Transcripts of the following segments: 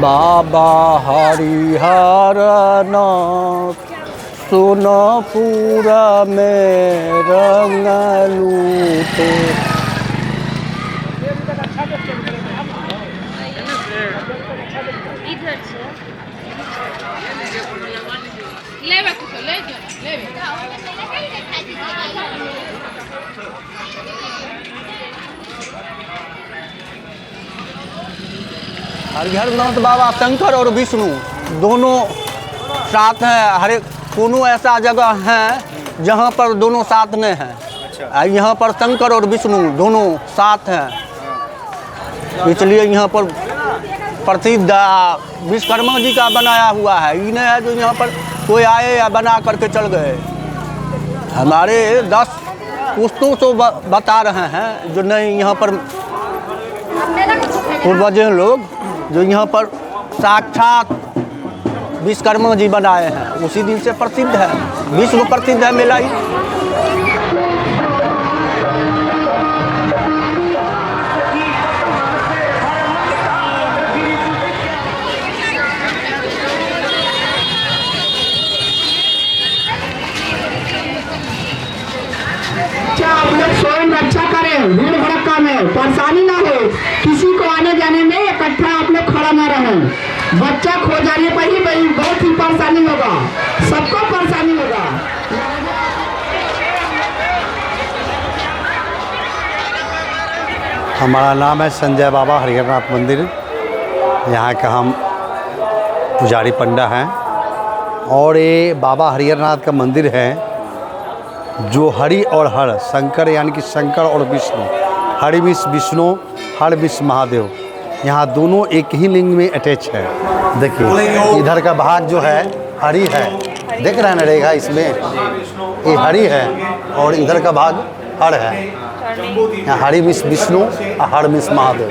बाबा हरिहरनाथ सोनपुरा में रंग लूटे। हरिहरनाथ बाबा शंकर और विष्णु दोनों साथ हैं। हर एक कोनो ऐसा जगह है जहाँ पर दोनों साथ में हैं। अच्छा। यहाँ पर शंकर और विष्णु दोनों साथ हैं, इसलिए यहाँ पर प्रसिद्ध विश्वकर्मा जी का बनाया हुआ है। ये नहीं है जो यहाँ पर कोई आए या बना करके चल गए। हमारे 10 पुश्तों से बता रहे हैं जो नहीं यहाँ पर पूर्वजों लोग जो यहाँ पर साक्षात विश्वकर्मा जी बनाए हैं, उसी दिन से प्रसिद्ध है, विश्व प्रसिद्ध है मेला ही। आप लोग स्वयं रक्षा करें, भीड़ भड़का में परेशानी ना हो, किसी को आने जाने में इकट्ठा आप लोग खड़ा ना रहें। बच्चा खो जाने पर ही बहुत ही परेशानी होगा, सबको परेशानी होगा। हमारा नाम है संजय बाबा हरिहरनाथ मंदिर। यहाँ का हम पुजारी पंडा हैं और ये बाबा हरिहरनाथ का मंदिर है जो हरि और हर शंकर यानी कि शंकर और विष्णु, हरि मिस विष्णु, हर मिस महादेव, यहाँ दोनों एक ही लिंग में अटैच है। देखिए इधर का भाग जो है हरि है, देख रहे हैं ना रेखा इसमें, ये हरि है और इधर का भाग हर है। यहाँ हरि मिस विष्णु और हर मिस महादेव,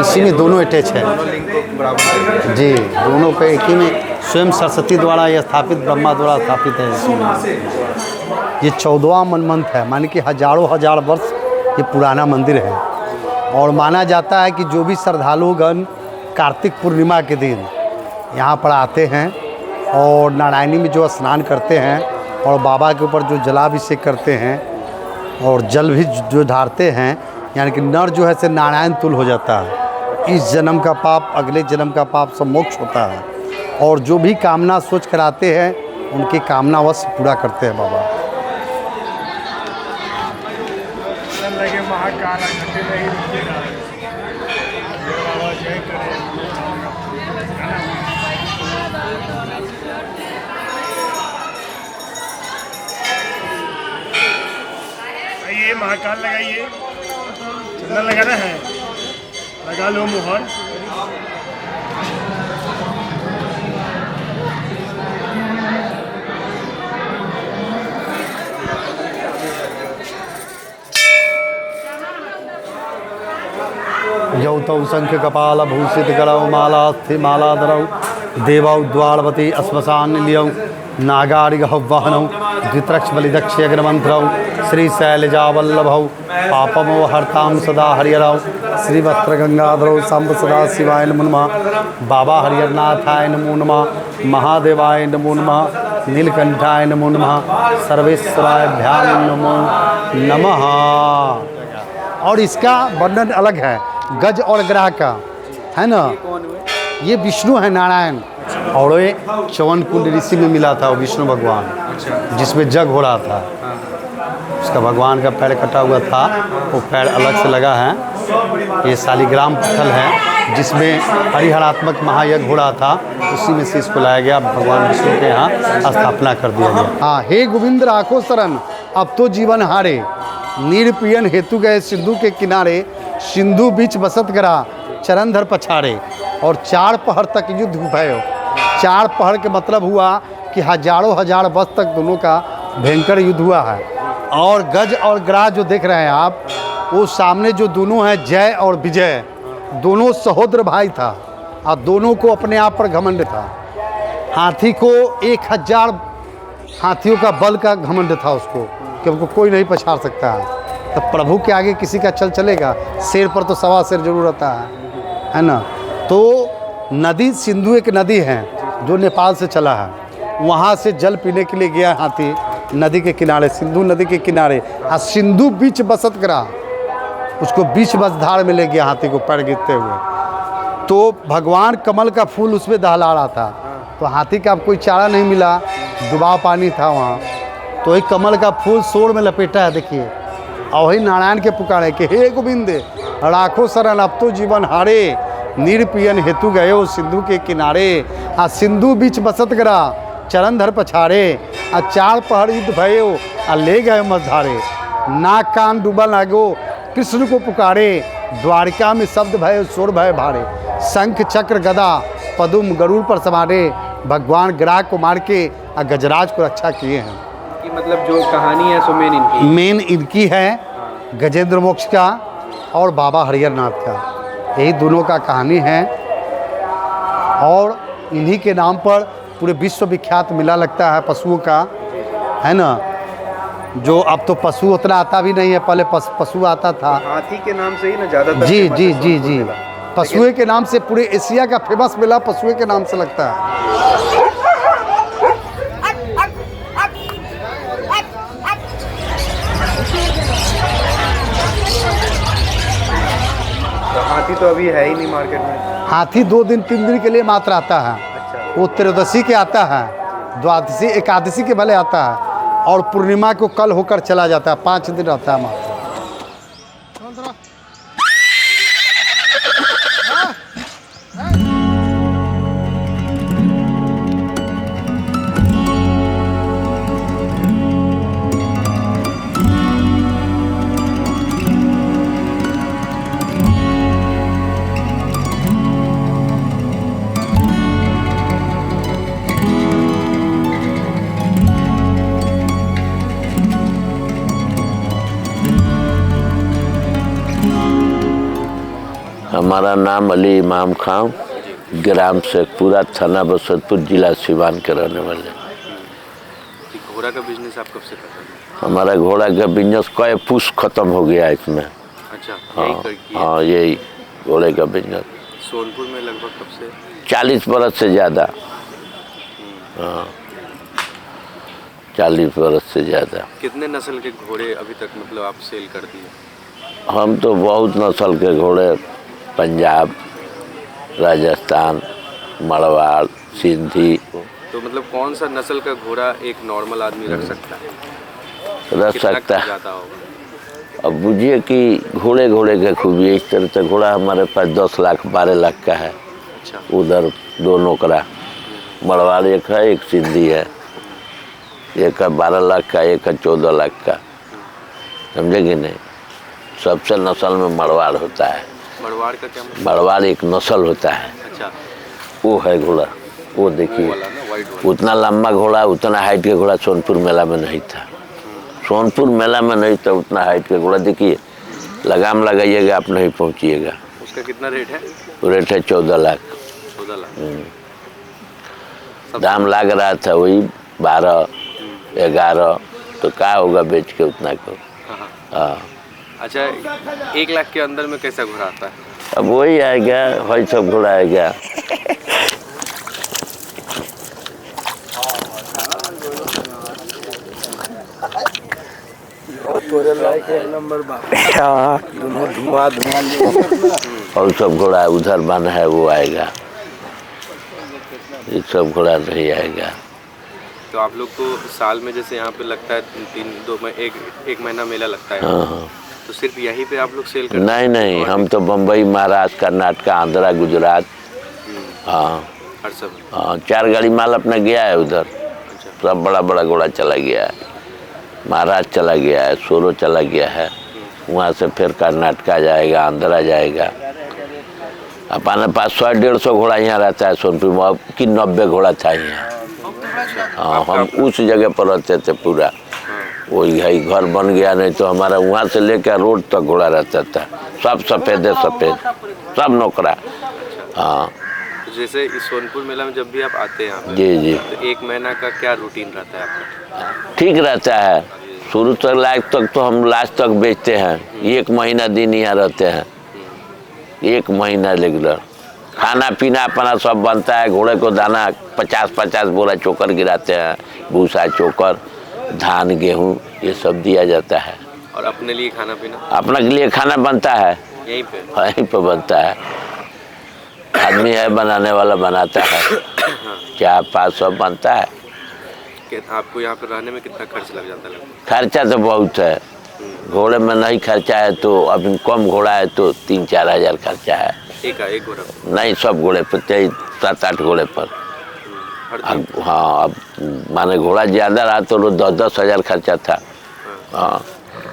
इसी में दोनों अटैच है जी। दोनों पे एक ही में स्वयं सरस्वती द्वारा यह स्थापित, ब्रह्मा द्वारा स्थापित है। ये 14वां मनमंथ है, माने कि हजारों हजार वर्ष ये पुराना मंदिर है। और माना जाता है कि जो भी श्रद्धालुगण कार्तिक पूर्णिमा के दिन यहाँ पर आते हैं और नारायणी में जो स्नान करते हैं और बाबा के ऊपर जो जलाभिषेक करते हैं और जल भी जो ढारते हैं, यानी कि नर जो है से नारायण तुल हो जाता है। इस जन्म का पाप अगले जन्म का पाप सब मोक्ष होता है। और जो भी कामना सोच कर आते हैं उनकी कामना वश पूरा करते हैं बाबा। ये महाकाल लगाइए, चंदन लगाना है, लगा लो मोहर। यौतौ शंख कपाल भूषित करौ माला स्थि माला धरौ देवौ द्वारवती अस्मशान लियौ नागारिगह वहनौ द्वित्रक्ष बलिदक्ष अग्रमंत्रौ श्री शैलजावल्लभौ पापमो हरतां सदा हरिहरौ श्रीवस्त्र गंगाधरौ सांब सदा शिवाय नमो नमः। बाबा हरिहरनाथाय नमो नमः, महादेवाय नमो नमः, नीलकंठाय नमो नमः, सर्वेश्वराभ्याम नमो नमः। और इसका वर्णन अलग है गज और ग्रह का, है ना। ये विष्णु है नारायण, और ये चवन कुंड ऋषि में मिला था वो विष्णु भगवान, जिसमें जग हो रहा था। उसका भगवान का पैर कटा हुआ था, वो पैर अलग से लगा है। ये शालिग्राम पत्थर है जिसमें हरिहरात्मक महायज्ञ हो रहा था, उसी में से इसको लाया गया, भगवान विष्णु के यहाँ स्थापना कर दिया गया। हाँ, हे गोविंद राखो शरण अब तो जीवन हारे, नीरपियन हेतु गए सिंधु के किनारे, सिंधु बीच बसत करा चरण धर पछाड़े। और 4 पहर तक युद्ध भयो। 4 पहर के मतलब हुआ कि हजारों हजार वर्ष तक दोनों का भयंकर युद्ध हुआ है। और गज और ग्राह जो देख रहे हैं आप, वो सामने जो दोनों हैं जय और विजय, दोनों सहोदर भाई था और दोनों को अपने आप पर घमंड था। हाथी को 1000 हाथियों का बल का घमंड था उसको, कि उनको कोई नहीं पछाड़ सकता है। तो प्रभु के आगे किसी का चल चलेगा? शेर पर तो 1.25 शेर जरूर रहता है ना। तो नदी सिंधु एक नदी है जो नेपाल से चला है, वहाँ से जल पीने के लिए गया हाथी नदी के किनारे, सिंधु नदी के किनारे, और सिंधु बीच बसत करा, उसको बीच बसधार में ले गया हाथी को पैर गिरते हुए। तो भगवान कमल का फूल उसमें दहला रहा था, तो हाथी का अब कोई चारा नहीं मिला, डुबाव पानी था वहाँ, तो वही कमल का फूल सोर में लपेटा है देखिए, और वही नारायण के पुकारे कि हे गोविंद राखो शरण अब तो जीवन हारे, निरपियन हेतु गए हो सिंधु के किनारे, आ सिंधु बीच बसत करा चरण धर पछाड़े, आ चार पहर युद्ध भयो आ ले गए मझधारे, नाक कान डूबल आगो कृष्ण को पुकारे, द्वारिका में शब्द भय शोर भय भारे, शंख चक्र गदा पदुम गरुड़ पर सवारे, भगवान ग्राह को मार के आ गजराज को रक्षा किए हैं। कि मतलब जो कहानी है सो मेन इनकी है गजेंद्र मोक्ष का और बाबा हरिहर नाथ का, यही दोनों का कहानी है। और इन्हीं के नाम पर पूरे विश्व विख्यात मेला लगता है पशुओं का, है ना, जो अब तो पशु उतना आता भी नहीं है, पहले पशु आता था। हाथी के नाम से ही ना ज़्यादातर जी जी जी जी, पशुए के नाम से पूरे एशिया का फेमस मेला पशुए के नाम से लगता है। तो हाथी तो अभी है ही नहीं मार्केट में। हाथी 2 दिन 3 दिन के लिए मात्र आता है। वो त्रयोदशी के आता है, द्वादशी एकादशी के भले आता है, और पूर्णिमा को कल होकर चला जाता है, 5 दिन रहता है मात्र। हमारा नाम अली इमाम खान, ग्राम शेखपुरा, थाना बसंतपुर, जिला सिवान के रहने वाले। घोड़ा का बिजनेस आप कब से कर रहे हैं? हमारा घोड़ा का बिजनेस कई पुश खत्म हो गया इसमें। अच्छा, हाँ यही घोड़े का बिजनेस। सोनपुर में लगभग कब से? 40 बरस से ज़्यादा। हाँ 40 बरस से ज़्यादा। कितने नस्ल के घोड़े अभी तक मतलब आप सेल कर दिए? हम तो बहुत नस्ल के घोड़े, पंजाब, राजस्थान, मारवाड़, सिंधी। तो मतलब कौन सा नस्ल का घोड़ा एक नॉर्मल आदमी रख सकता है? रख सकता है। जाता होगा? अब बुझिए कि घोड़े के खूबी इस तरह से घोड़ा हमारे पास 10 लाख 12 लाख का है। अच्छा। उधर 2 नौकरा, मरवाड़ एक है, एक सिंधी है, एक है 12 लाख का, एक है 14 लाख का, समझे कि नहीं। सबसे नस्ल में मरवाड़ होता है। मरवाड़ का क्या मतलब? मरवाड़ एक नस्ल होता है। अच्छा। वो है घोड़ा, वो देखिए उतना लंबा घोड़ा, उतना हाइट के घोड़ा सोनपुर मेला में नहीं था। सोनपुर मेला में नहीं था उतना हाइट के घोड़ा। देखिए लगाम लगाइएगा आप नहीं पहुंचिएगा। उसका कितना रेट है? रेट है 14 लाख। 14 लाख। दाम लग रहा था वही 12 11, तो क्या होगा बेच के उतना को। हाँ। अच्छा, 1 लाख के अंदर में कैसा घोड़ा आता है? अब वही आएगा, वही सब घोड़ा आएगा। और सब घोड़ा उधर बना है वो आएगा, ये सब घोड़ा नहीं आएगा। तो आप लोग को साल में जैसे यहाँ पे लगता है 1 महीना मेला लगता है। हाँ हाँ। तो सिर्फ यहीं पे आप लोग सेल करते हैं? नहीं, हम तो बम्बई, महाराष्ट्र, कर्नाटक, आंध्रा, गुजरात, हाँ हर सब। हाँ 4 गाड़ी माल अपना गया है उधर। अच्छा। सब बड़ा बड़ा घोड़ा चला गया है, महाराष्ट्र चला गया है, सोरो चला गया है, वहाँ से फिर कर्नाटक जाएगा, आंध्रा जाएगा। अपने पास 100-150 घोड़ा यहाँ रहता है सोनपुर में, अब कि 90 घोड़ा था यहाँ। हाँ हम उस जगह पर रहते थे पूरा, वही है घर बन गया, नहीं तो हमारा वहाँ से लेकर रोड तक घोड़ा रहता था, सब सफ़ेद सब नौकरा। हाँ। तो जैसे इस सोनपुर मेला में जब भी आप आते हैं यहाँ पे, जी जी, तो 1 महीना का क्या रूटीन रहता है आपका? ठीक रहता है। शुरू तक लास्ट तक तो हम लास्ट तक बेचते हैं। 1 महीना दिन यहाँ रहते हैं, 1 महीना रेगुलर। खाना पीना अपना सब बनता है। घोड़े को दाना 50-50 बोरा चोकर गिराते हैं, भूसा चोकर, धान गेहूँ ये सब दिया जाता है। और अपने लिए खाना पीना? अपने लिए खाना बनता है यहीं पे बनता है। आदमी है बनाने वाला बनाता है, चाय पास सब बनता है। आपको यहाँ पे रहने में कितना खर्च लग जाता है? खर्चा तो बहुत है, घोड़े में नहीं खर्चा है तो अभी कम घोड़ा है तो 3-4 हज़ार खर्चा है। एक घोड़ा? नहीं, सब घोड़े पर 7-8 घोड़े पर। हाँ, अब माने घोड़ा ज़्यादा रहा तो 10-10 हज़ार खर्चा था। हाँ,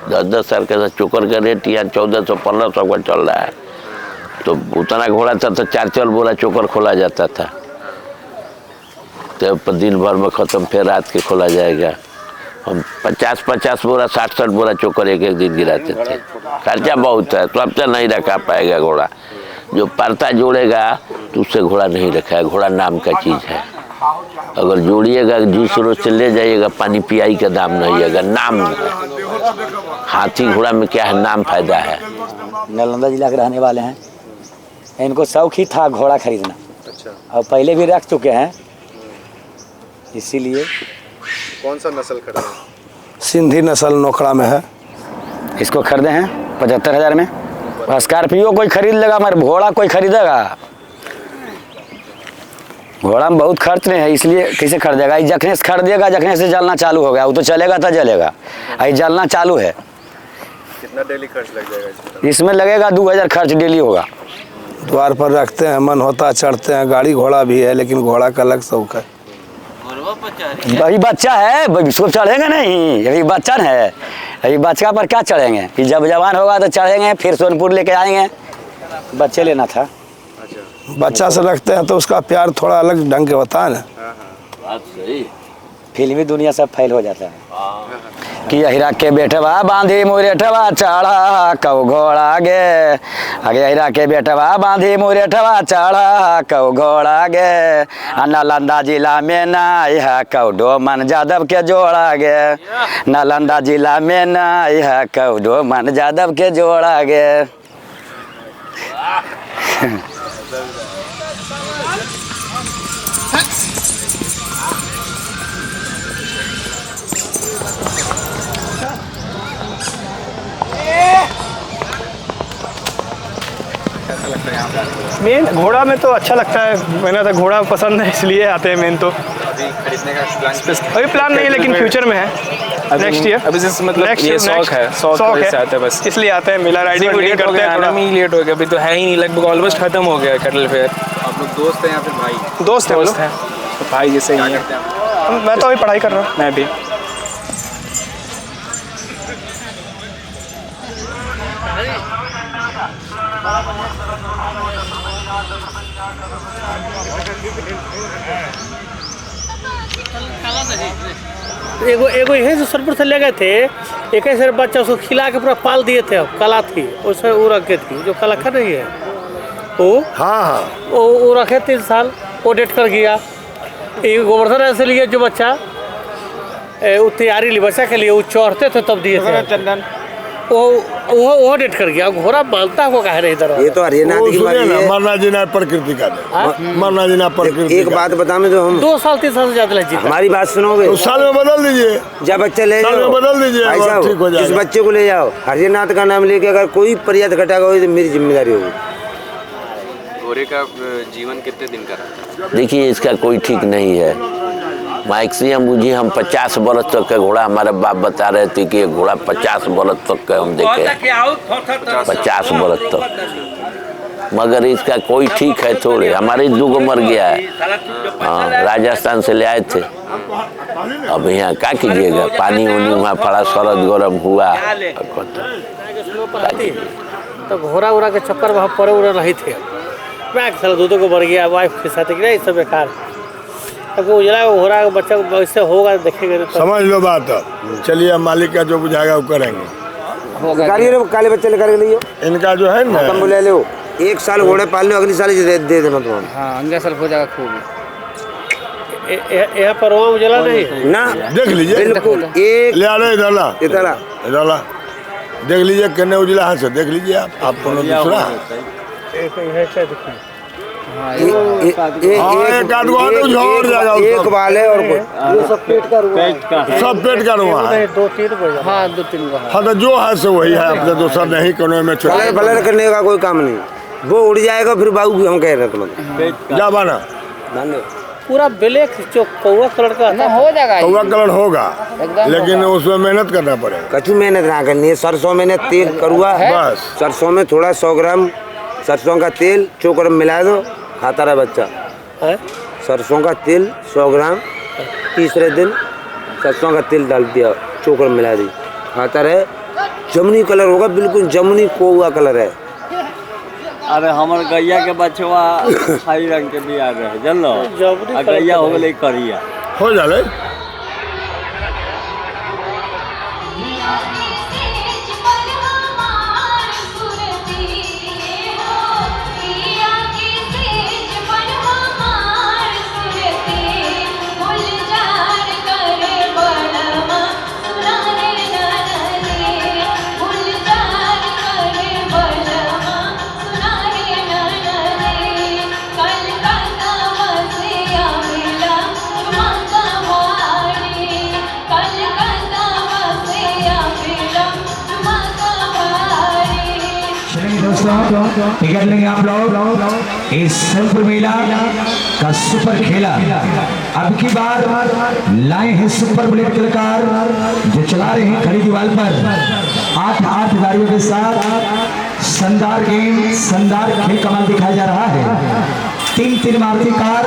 10-10 हज़ार का चोकर का रेट यहाँ 1400-1500 का चल रहा है। तो उतना घोड़ा था तो 4-4 बोरा चोकर खोला जाता था। तो दिन भर में ख़त्म, फिर रात के खोला जाएगा। हम 50-50 बोरा 60-60 बोरा चोकर एक दिन गिराते थे। खर्चा बहुत है, तो अब तो नहीं रखा पाएगा घोड़ा। जो परता जोड़ेगा तो उससे घोड़ा नहीं रखा है। घोड़ा नाम का चीज़ है, अगर जोड़िएगा जिस रोज से ले जाइएगा पानी पियाई का दाम नहीं है, अगर नाम है। हाथी घोड़ा में क्या है, नाम फायदा है। नालंदा जिला के रहने वाले हैं, इनको शौक ही था घोड़ा खरीदना। अच्छा। और पहले भी रख चुके हैं, इसीलिए। कौन सा नस्ल खरीदा है? सिंधी नस्ल नोखड़ा में है। इसको खरीदे हैं 75,000 में। स्कॉर्पियो कोई खरीद लेगा, मगर घोड़ा कोई खरीदेगा? घोड़ा में बहुत खर्च नहीं है, इसलिए कैसे खरीदेगा? जखने से खरीदेगा जखने से जलना चालू हो गया, वो तो चलेगा तो जलेगा। ये जलना चालू है। कितना डेली खर्च लग जाएगा इसमें लगेगा 2,000 खर्च डेली होगा। द्वार पर रखते हैं, मन होता चढ़ते हैं। गाड़ी घोड़ा भी है, लेकिन घोड़ा का अलग शौक है। अभी बच्चा है, इसको चढ़ेंगे नहीं, अभी बच्चा है। अभी बच्चा पर क्या चढ़ेंगे? कि जब जवान होगा तो चढ़ेंगे, फिर सोनपुर लेके आएंगे। बच्चे लेना था। बच्चा से रखते हैं तो उसका प्यार थोड़ा अलग ढंग के होता है ना। बात सही। फिल्मी दुनिया सब फैल हो जाता है कि अहिरा के बेटवा बांधी मुरेठवा चढ़ा कौ घोड़ा गे, आगे अहिरा के बेटवा बांधी मुरेठवा चढ़ा कौ घोड़ा गे। नालंदा जिला में ना यह कौ डोमन जादव के जोड़ा गे, नालंदा जिला में ना यह कौ डोमन जादव के जोड़ा गे। मेन घोड़ा में तो अच्छा लगता है, मैंने तो घोड़ा पसंद है इसलिए आते हैं। मेन तो अभी खरीदने का अभी प्लान नहीं है, लेकिन फ्यूचर में है, नेक्स्ट ईयर। अभी जैसे मतलब ये शौक है आते हैं बस, इसलिए आते हैं। मेला राइडिंग करते हैं, थोड़ा ही लेट हो गया, अभी तो है ही नहीं, लगभग ऑलमोस्ट खत्म हो गया कैटल फेयर। आप लोग दोस्त हैं या फिर भाई? दोस्त हैं, तो भाई जैसे ही है। मैं तो अभी पढ़ाई कर रहा हूँ। मैं भी। एगो यहीं से सोनपुर से ले गए थे, एक ऐसे बच्चा उसको खिला के पूरा पाल दिए थे। कला थी उसमें, वो रखे थी जो कलाकार नहीं है वो। हाँ, वो रखे 3 साल, वो डेट कर गया। एक गोवर्धन ऐसे लिए जो बच्चा वो तैयारी ली बच्चा के लिए, वो चढ़ते थे तब दिए थे। चंदन वो डेट कर गया। घोड़ा बांधता हो कह रहे इधर। ये तो हरियाणा की मरना जीना प्रकृति का, मरना जीना प्रकृति। एक बात बताने जो हम 2 साल 3 साल से ज्यादा जीता। हमारी बात सुनोगे? उस साल में बदल दीजिए, जब बच्चे ले जाओ बदल दीजिए, भाई साहब। जिस बच्चे को ले जाओ, हरियाणा का नाम लेके अगर कोई प्रयास घटाएगा तो मेरी जिम्मेदारी होगी। घोड़े का जीवन कितने दिन का रहता है? देखिए, इसका कोई ठीक नहीं है। मैक्सिमम बुझिए हम 50 बरस तक का घोड़ा, हमारे बाप बता रहे थे कि घोड़ा 50 बरस तक का हम देखे, 50 बरस तक। मगर इसका कोई ठीक है थोड़े। हमारे 2 मर गया है। हाँ, राजस्थान से ले आए थे। अब यहाँ क्या कीजिएगा, पानी उनी वहाँ पड़ा, शरद गरम हुआ तो घोड़ा उड़ा के चक्कर वहाँ पड़े उड़ा नहीं थे। मैं साल 2 को मर गया, वाइफ के साथ नहीं, सब बेकार। अब उजला घोड़ा का बच्चा वैसे होगा देखेंगे तो समझ लो बात। चलिए, मालिक का जो बुझाएगा वो करेंगे। काले बच्चे लेकर लियो, इनका जो है ना तुम ले लो। 1 साल घोड़े पाल लो, अगली साल दे देना तुम। हाँ, अगले साल हो जाएगा खूब। यहाँ पर वहाँ उजला नहीं ना, देख लीजिए। बिल्कुल एक ले आ रहे इधर इतना देख लीजिए, कितने उजला है से देख लीजिए। आप कोनो दूसरा एक बाल है और सब पेट का सब पेट का रुआ है। दो तीन हाँ तो जो है सो वही है, अपने दूसरा नहीं कोनो में कलर बलर करने का कोई काम नहीं, वो उड़ जाएगा फिर बाबू भी हम कह रहे थे जा बाना पूरा ब्लैक जो कौवा कलर का हो जाएगा, कौवा कलर होगा, लेकिन उसमें मेहनत करना पड़ेगा। कछु मेहनत ना करनी है। सरसों में तेल करुआ बस सरसों में थोड़ा 100 ग्राम सरसों का तेल चोकर में मिला दो, खाता रहा बच्चा। सरसों का तेल 100 ग्राम, तीसरे दिन सरसों का तेल डाल दिया, चोकर में मिला दी, खाता रहे। जमुनी कलर होगा, बिल्कुल जमुनी कौवा कलर है। अरे हमारे गैया के बचवा हरी रंग के भी आ रहे जल लो, गैया हो गई करिया हो जाले। टिकट लेंगे आप लोग। इस सोनपुर मेला का सुपर खेला अब की बार लाए हैं सुपर बुलेट कलाकार जो चला रहे हैं खड़ी दीवार पर 8 गाड़ियों के साथ शानदार गेम, शानदार खेल कमाल दिखाया जा रहा है। 3 मारुति कार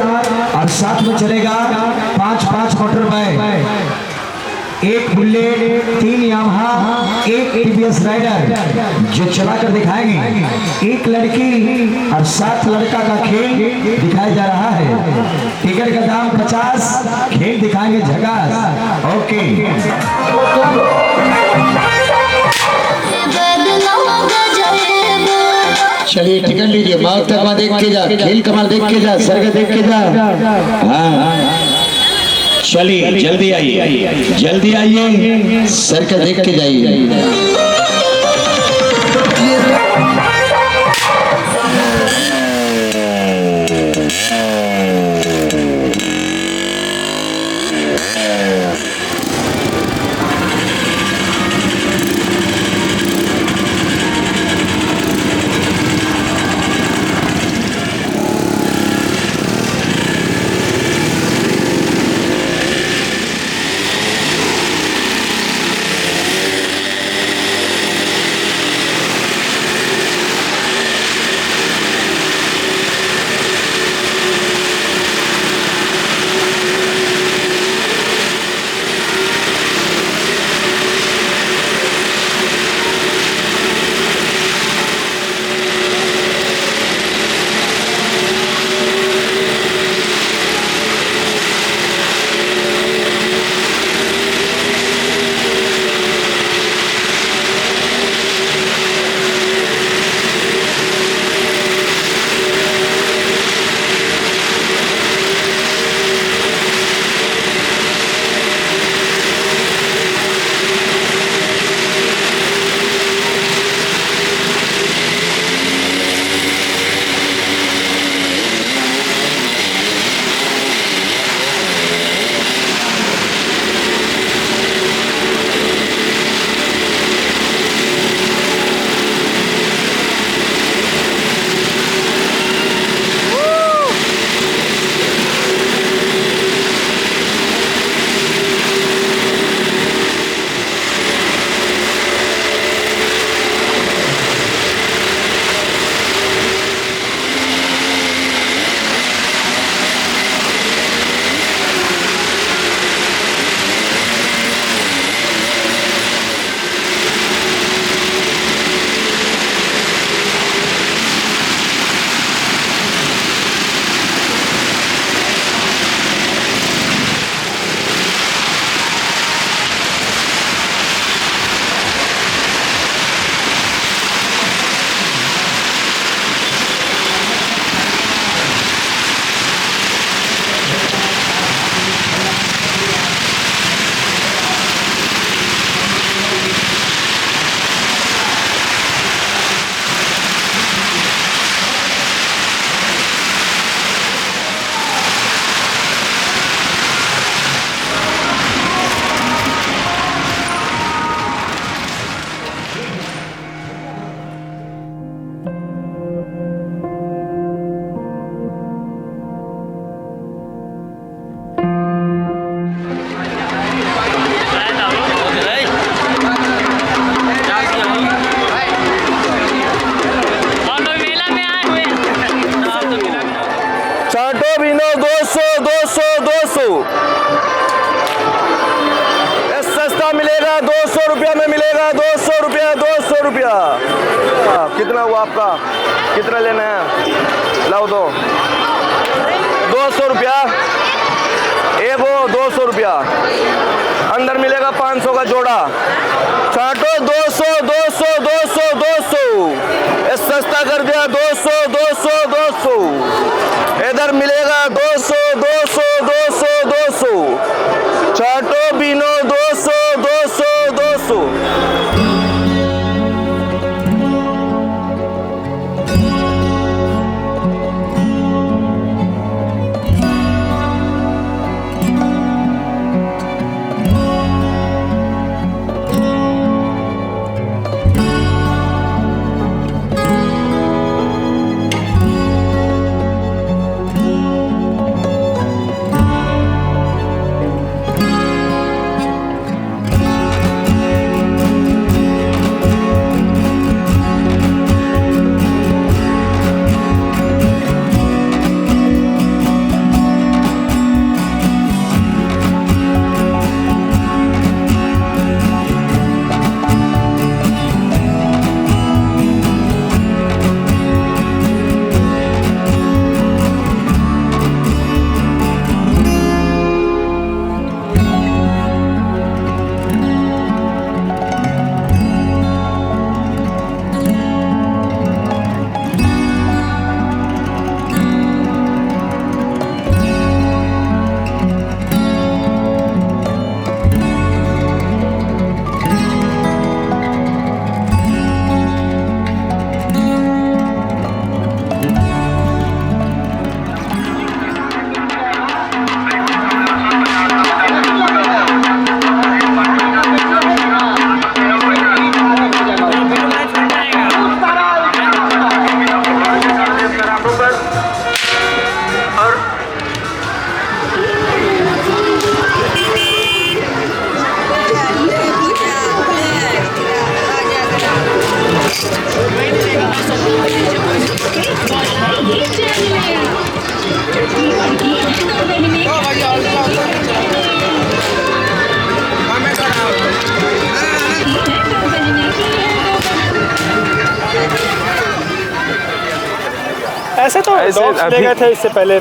और साथ में चलेगा 5 motor bike, 1 Bullet, 3 Yamaha, 1 TVS Raider जो चला कर दिखाएंगे। 1 लड़की और 7 लड़का का खेल दिखाया जा रहा है। टिकट का दाम 50, खेल दिखाएंगे झकास। ओके चलिए टिकट लीजिए, माउथ तक देख के जा, खेल कमाल देख के जा, सरगा देख के जा। हाँ चलिए जल्दी आइए, सर का देख के जाइए। छाटो बिनो 200 200 200। सस्ता मिलेगा 200 रुपया में मिलेगा, 200 रुपया 200 रुपया। कितना हुआ आपका, कितना लेना है, लाओ दो। 200 रुपया एक हो, 200 रुपया। अंदर मिलेगा 500 का जोड़ा। छाटो 200 200 200 200। सस्ता कर दिया 200 200 200। इधर मिलेगा 200 200 200 200। छाटो बिनो 200 200 200। ऐसे तो डॉग्स ले गए थे इससे पहले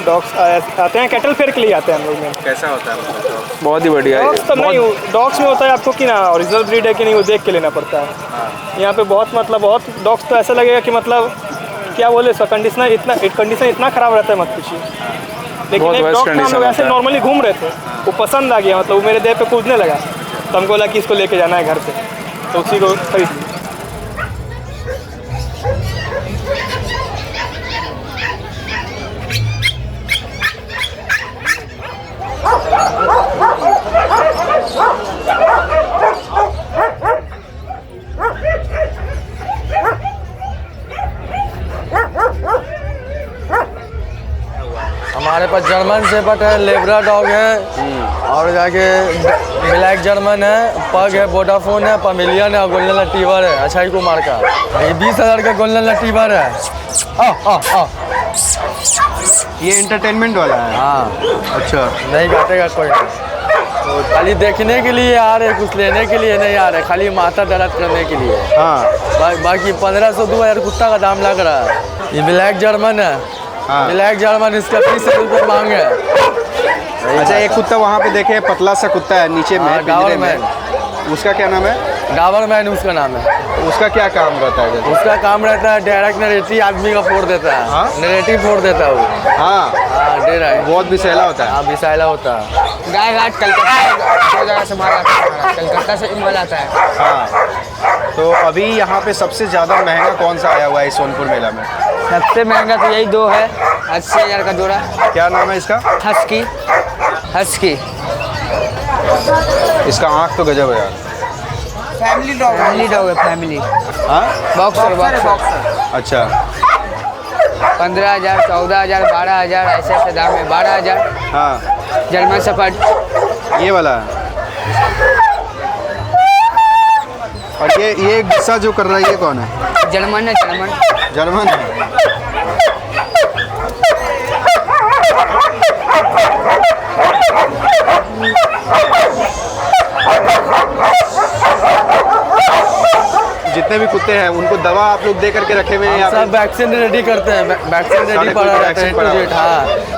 डॉग्स आते हैं, कैटल फेयर के लिए आते हैं हम लोग में। कैसा होता है मतलब? बहुत ही बढ़िया। डॉग्स तो नहीं, डॉग्स में होता है आपको कि ना ओरिजिनल ब्रीड है कि नहीं वो देख के लेना पड़ता है। यहाँ पे बहुत डॉग्स तो ऐसा लगेगा कि मतलब क्या बोले, इसका कंडीशन इतना ख़राब रहता है मत पूछिए। लेकिन एक डॉग हम लोग ऐसे नॉर्मली घूम रहे थे, वो पसंद आ गया, मतलब वो मेरे देह पे कूदने लगा, तो हमको लगा कि इसको लेके जाना है घर पे, तो उसी को खरीद लिया। हमारे पास जर्मन शेफर्ड है, लेब्रा डॉग है और जाके ब्लैक जर्मन है, पग है, वोडाफोन है, पमेलियन है और गोल्डन रिट्रीवर है अक्षय कुमार का। ये 20,000 का गोल्डन रिट्रीवर है। ये एंटरटेनमेंट वाला है? हाँ। अच्छा, नहीं काटेगा कोई तो खाली देखने के लिए आ रहे, कुछ लेने के लिए नहीं आ रहे, खाली माथा दर्द करने के लिए। हाँ। बाकी 1500-2000 कुत्ता का दाम लग रहा है। ये ब्लैक जर्मन है। हाँ। ब्लैक जर्मन इसका 30 रुपये मांग है। अच्छा, एक कुत्ता वहाँ पे देखे, पतला सा कुत्ता है नीचे में, डाबरमैन, उसका क्या नाम है? डाबरमैन उसका नाम है। उसका क्या काम रहता है? उसका काम रहता है डायरेक्ट नरेटिव आदमी का फोड़ देता है। हाँ? नरेटिव फोड़ देता है वो। हाँ दे रहा है, बहुत विषैला होता है। हाँ विषैला होता है। गाय घाट कलकत्ता 2 जगह से माल आता है, कलकत्ता से माल आता है। हाँ, तो अभी यहाँ पे सबसे ज़्यादा महंगा कौन सा आया हुआ है इस सोनपुर मेला में? सबसे महंगा तो यही 2 है, 80,000 का जोड़ा। क्या नाम है इसका? हस्की। इसका आँख तो गजब है यार। फैमिली डॉग है, फैमिली। हाँ, बॉक्सर। अच्छा। 15,000, 14,000, 12,000 ऐसे दाम है। 12,000। हाँ, जर्मन शेफर्ड ये वाला है। और ये गुस्सा जो कर रहा है ये कौन है? जर्मन है, जर्मन है। जितने भी कुत्ते हैं उनको दवा आप लोग दे करके रखे हुए हैं? सब वैक्सीन रेडी करते हैं, वैक्सीन रेडी पड़ा रहता है। हाँ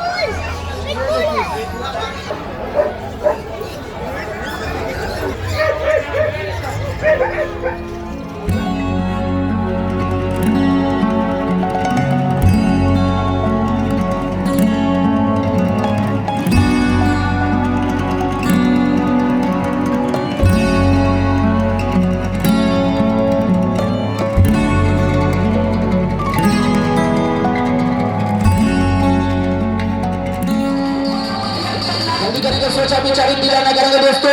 शौचालय दिलाना करेंगे दोस्तों।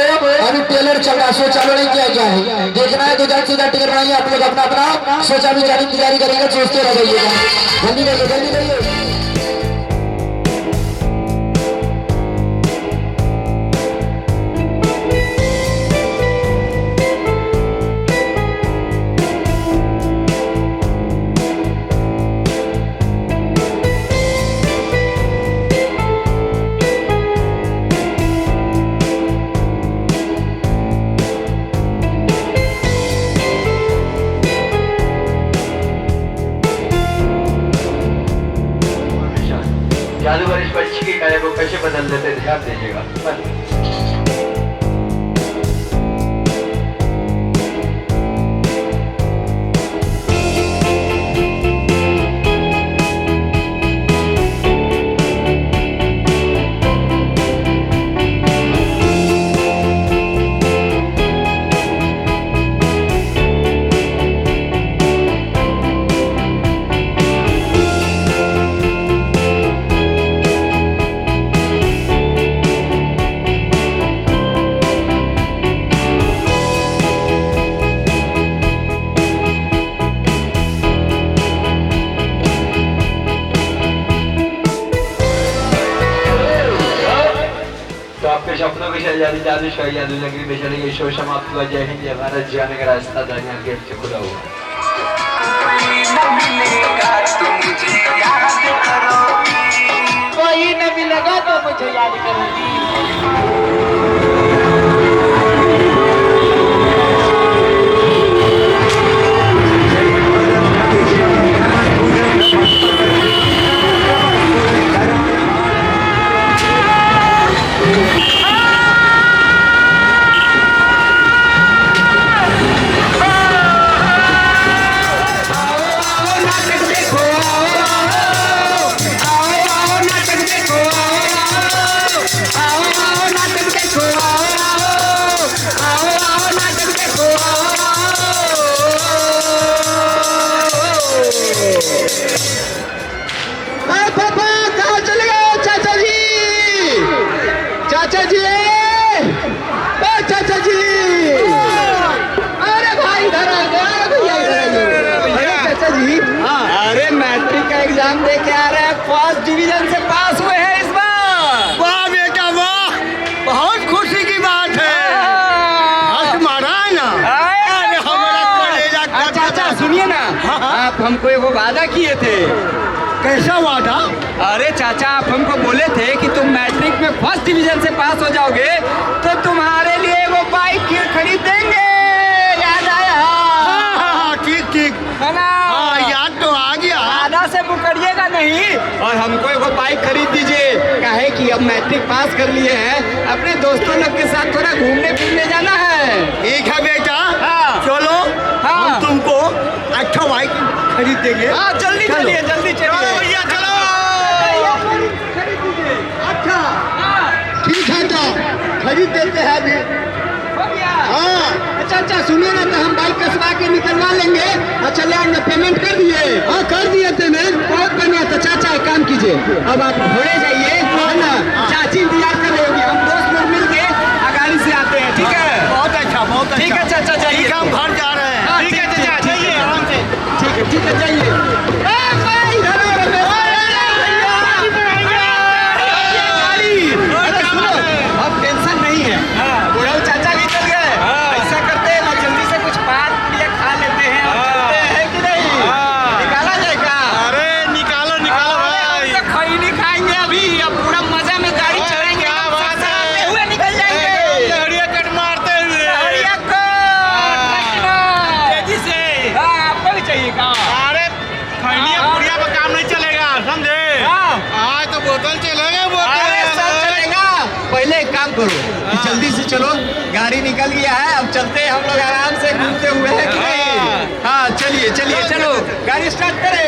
अभी टेलर चल रहा है, शौचालय नहीं किया गया है। देखना है तो जल्द से जल्द टिकट बनाइए। आप लोग अपना अपना शौचालय जाने की तैयारी करेंगे, सोचते रह जाइएगा। जल्दी करिए, जल्दी करिए। जादूगर इस पक्षी की काया को कैसे बदल देते ध्यान दीजिएगा। सपनों की शहजादी जादू शाही जादू लगी बेचारे ये शो समाप्त हुआ। जय हिंद, हमारा जाने का रास्ता दानिया गेट से खुला हुआ। कोई न मिलेगा तो मुझे याद करोगी। कहाँ चले गए चाचा जी? चाचा जी, चाचा जी, अरे भाई इधर आ गया भैया। चाचा जी, अरे मैट्रिक का एग्जाम दे के आ रहे हैं, फर्स्ट डिवीजन से पास हुए हैं इस बार। वाह बेटा वाह, बहुत खुशी की बात है। चाचा सुनिए ना, आप हमको एक वादा किए थे। कैसा वादा? अरे चाचा, आप हमको बोले थे कि तुम मैट्रिक में फर्स्ट डिवीजन से पास हो जाओगे तो तुम्हारे लिए वो बाइक खरीद देंगे। याद आया? हाँ, ठीक ठीक है ना? हाँ, याद तो आ गया। वादा से मुकरिएगा नहीं और हमको एक बाइक खरीद दीजिए। काहे कि अब मैट्रिक पास कर लिए हैं, अपने दोस्तों लोग के साथ थोड़ा घूमने फिरने जाना है। ठीक है बेटा, चलो। हम तुमको अच्छा बाइक खरीद देंगे। हाँ, जल्दी चलिए, जल्दी चलिए भैया, चलो। अच्छा ठीक है, तो खरीद देते हैं अभी। हाँ अच्छा, सुनिए ना, तो हम बाइक कसवा के निकलवा लेंगे। अच्छा ले आएंगे, पेमेंट कर दिए? हाँ कर दिए पेमेंट। बहुत बढ़िया। तो चाचा एक काम कीजिए, अब आप घोड़े जाइए, है ना? चाची इंतजार कर रही होगी, हम दोस्त लोग मिल के गाड़ी से आते हैं। ठीक है, बहुत अच्छा, बहुत अच्छा। ठीक है चाचा, जाइए। हम घर जा रहे हैं। ठीक है चाचा, जाइए आराम से। ठीक है जाइए। अब टेंशन नहीं है, बुढ़ा चाचा भी चल गए। ऐसा करते हैं ना, जल्दी से कुछ पान पुड़िया खा लेते हैं और चलते हैं कि नहीं? निकाला जाएगा? अरे निकालो निकालो भाई। जल्दी से चलो, गाड़ी निकल गया है, अब चलते हैं हम लोग आराम से घूमते हुए हैं कि नहीं? हाँ चलिए चलिए चलो, गाड़ी स्टार्ट करें।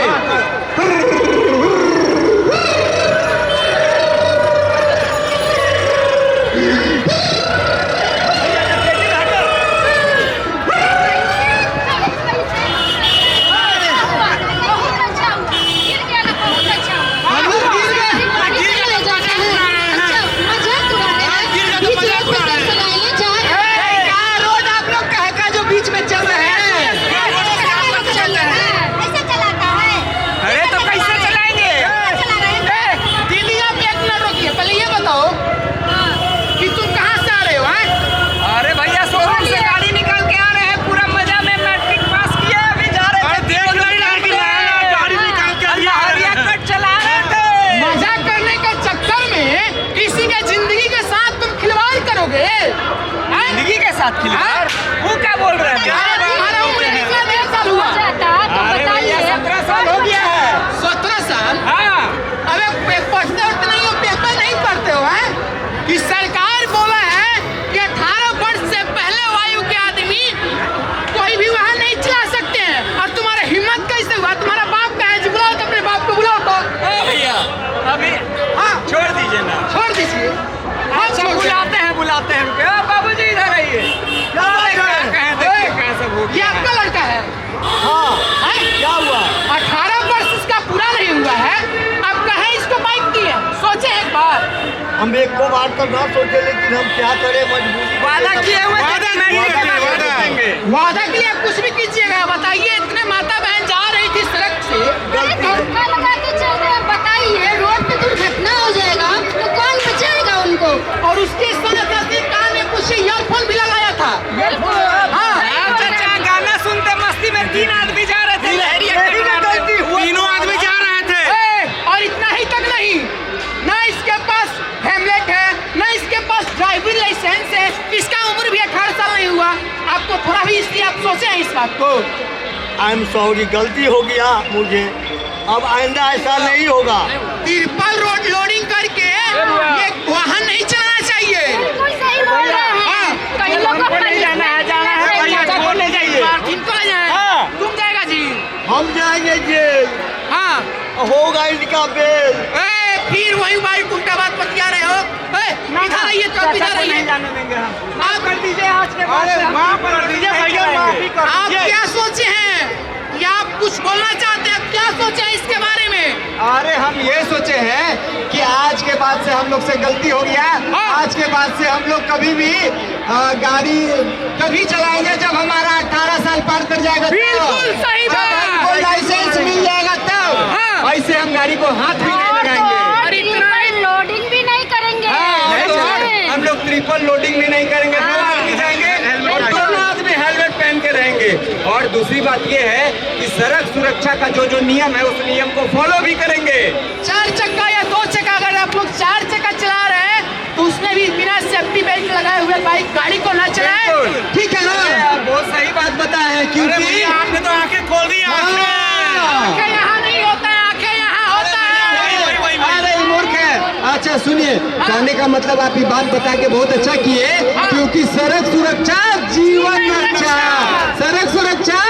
जिंदगी के साथ खिलवाड़? वो क्या बोल रहे हैं? तुम्हारा उम्र कितना देर साल हुआ? 17 साल हो गया है। 17 साल? हाँ। अबे पढ़ते उठते नहीं हो, पेपर नहीं पढ़ते हो हैं? कि सरकार बोला है कि 18 वर्ष से पहले वायु के आदमी कोई भी वाहन नहीं चला सकते हैं, और तुम्हारा हिम्मत कैसे हुआ? तुम्हारा बाप का है, बुलाओ तो अपने बाप को बुलाओ तो। भैया अभी हाँ छोड़ दीजिए ना, छोड़ दीजिए। अच्छा बुलाते हैं रुके। बाबूजी इधर आइए। ये आपका लड़का है? हाँ। क्या हुआ? 18 वर्ष इसका पूरा नहीं हुआ है, अब कहे इसको बाइक दी है? सोचे एक बार। हम एक को बार तो ना सोचे, लेकिन हम क्या करें, मजबूरी। वादा किए हुए वादा किया, कुछ भी कीजिएगा। बताइए, इतने माता बहन जा रही थी सड़क से, धक्का लगा के चल रहे हैं, बताइए रोड पे दुर्घटना हो जाएगा तो कौन बचाएगा उनको? और उसके साथ कान में कुछ ईयरफोन भी लगाया था। गाना सुनते मस्ती में 3 आदमी जा रहे थे, तीनों आदमी जा रहे थे। और इतना ही तक नहीं, ना इसके पास हेमलेट है, ना इसके पास ड्राइविंग लाइसेंस है, इसका उम्र भी 18 साल नहीं हुआ। आपको थोड़ा भी इसलिए आप सोचे हैं इस बात को? आई एम सॉरी, गलती हो गया मुझे, अब आइंदा ऐसा नहीं होगा। तिरपल रोड लोडिंग करके ये वाहन नहीं चलाना चाहिए। बिल्कुल सही बोल रहे हैं। कई लोग को नहीं जाना है, किनको ले जाइए? किनको ले जाए? तुम जाएगा जी? हम जाएंगे जेल। हाँ होगा इनका बेल। फिर वही बाइक उल्टा बात बतिया रहे हो। इधर आइए तो, इधर आइए। आप कर दीजिए आज के बाद, माफ कर दीजिए भैया, माफी कर आप दीजिए। क्या सोचे हैं? या आप कुछ बोलना चाहते हैं? क्या सोचे हैं इसके बारे में? अरे हम ये सोचे हैं कि आज के बाद से हम लोग से गलती हो गया। आज के बाद से हम लोग कभी भी गाड़ी तभी चलाएंगे जब हमारा 18 साल पार कर जाएगा। बिल्कुल सही बात। जब हमको लाइसेंस मिल जाएगा तब ऐसे हम गाड़ी को हाथ भी नहीं लगाएंगे। लोडिंग भी नहीं करेंगे। हम लोग ट्रिपल लोडिंग भी नहीं करेंगे, 2 आदमी जाएंगे और दोनों आदमी हेलमेट पहन के रहेंगे। और दूसरी बात ये है कि सड़क सुरक्षा का जो नियम है, उस नियम को फॉलो भी करेंगे। 4 चक्का या 2 चक्का, अगर आप लोग 4 चक्का चला रहे हैं तो उसमें भी बिना सेफ्टी बेल्ट लगाए हुए बाइक गाड़ी को ना चलाएं। ठीक है ना? बहुत सही बात बताया है, क्योंकि आपने तो आंखें खोल दी। आंखें यहाँ नहीं होता है, आंखें यहाँ होता है। अरे मूर्ख है। अच्छा सुनिए, कहने का मतलब आप ये बात बता के बहुत अच्छा किए, क्योंकि सड़क सुरक्षा जीवन रक्षा। सड़क सुरक्षा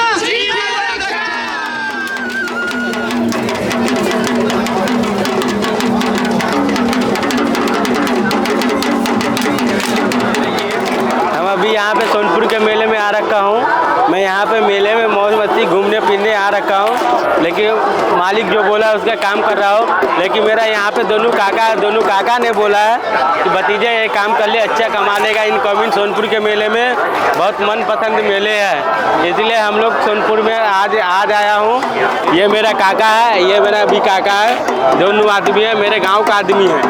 हम अभी यहाँ पे सोनपुर के मेले में आ रखा हूँ। मैं यहाँ पे मेले में मौज मस्ती घूमने फिरने आ रखा हूँ, लेकिन मालिक जो बोला उसका काम कर रहा हूँ। लेकिन मेरा यहाँ पे दोनों काका ने बोला है कि भतीजे ये काम कर ले, अच्छा कमा लेगा। इनकमिंग सोनपुर के मेले में बहुत मनपसंद मेले है, इसलिए हम लोग सोनपुर में आज आया हूँ। ये मेरा काका है, ये मेरा भी काका है, दोनों आदमी है, मेरे गाँव का आदमी है।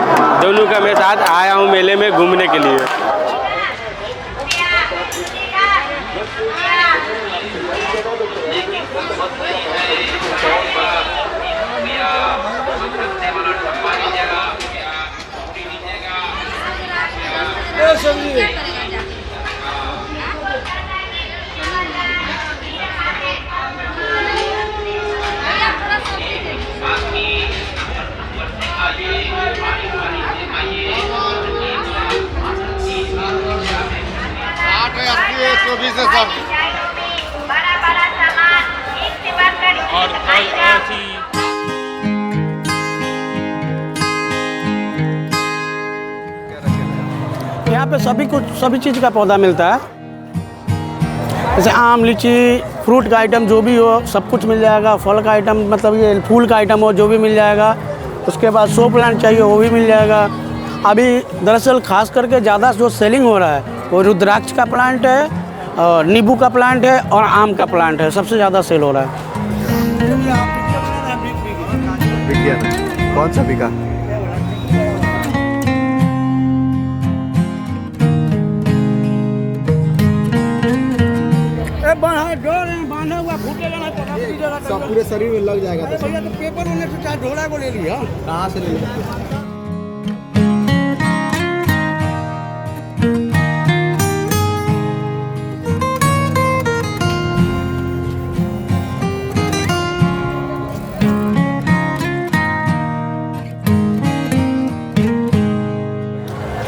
दोनों का मैं साथ आया हूँ मेले में घूमने के लिए। 120 है सब। यहाँ पे सभी चीज़ का पौधा मिलता है, जैसे आम, लीची, फ्रूट का आइटम जो भी हो सब कुछ मिल जाएगा। फल का आइटम मतलब ये फूल का आइटम हो जो भी मिल जाएगा। उसके बाद शो प्लांट चाहिए वो भी मिल जाएगा। अभी दरअसल खास करके ज़्यादा जो सेलिंग हो रहा है वो रुद्राक्ष का प्लांट है, और नींबू का प्लांट है और आम का प्लांट है, सबसे ज़्यादा सेल हो रहा है। कौन सा बिका? बांधा हुआ फूटेगा ना सब पूरे शरीर में लग जाएगा। तो पेपर होने से चाहे झोला को ले लिया। कहाँ से ले लिया?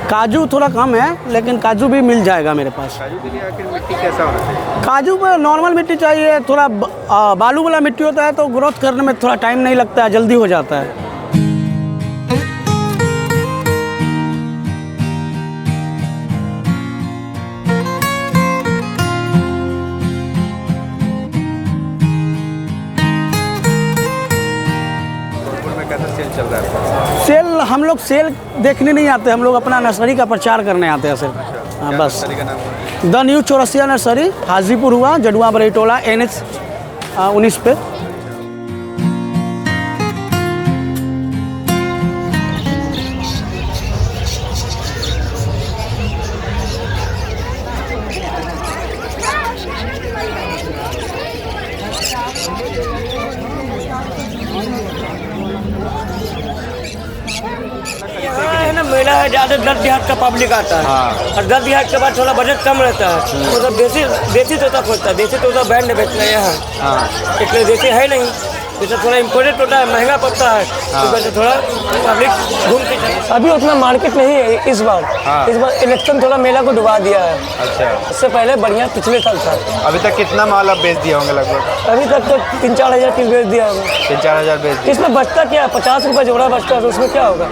काजू थोड़ा कम है, लेकिन काजू भी मिल जाएगा मेरे पास। काजू के लिए आखिर मिट्टी कैसा होना चाहिए? काजू पर नॉर्मल मिट्टी चाहिए, थोड़ा बालू वाला मिट्टी होता है तो ग्रोथ करने में थोड़ा टाइम नहीं लगता है, जल्दी हो जाता है। चल रहा है सेल हम लोग सेल देखने नहीं आते, हम लोग अपना नर्सरी का प्रचार करने आते हैं सिर्फ। हाँ बस। The new Chaurasia nursery, Hajipur हुआ, जडुआ बरईटोला, NH 19 पे। मेला है, ज़्यादा 10 देहात का पब्लिक आता है। और 10 देहात के बाद थोड़ा बजट कम रहता है, मतलब देसी तोता खोजता है। देसी तोता बैंड बेचना है यहाँ, इसलिए देसी है नहीं, जैसे थोड़ा इम्पोर्टेड तोता है, महंगा पड़ता है, तो वैसे थोड़ा पब्लिक घूमती है। अभी उतना मार्केट नहीं है इस बार इलेक्शन थोड़ा मेला को डुबा दिया है। अच्छा, इससे पहले बढ़िया पिछले साल था। अभी तक कितना माल आप बेच दिया होंगे लगभग? अभी तक तो 3-4 हज़ार पीस बेच दिया होगा। 3-4 हज़ार बेच दिया। इसमें बचता क्या है? 50 रुपये जोड़ा बचता है, तो उसमें क्या होगा?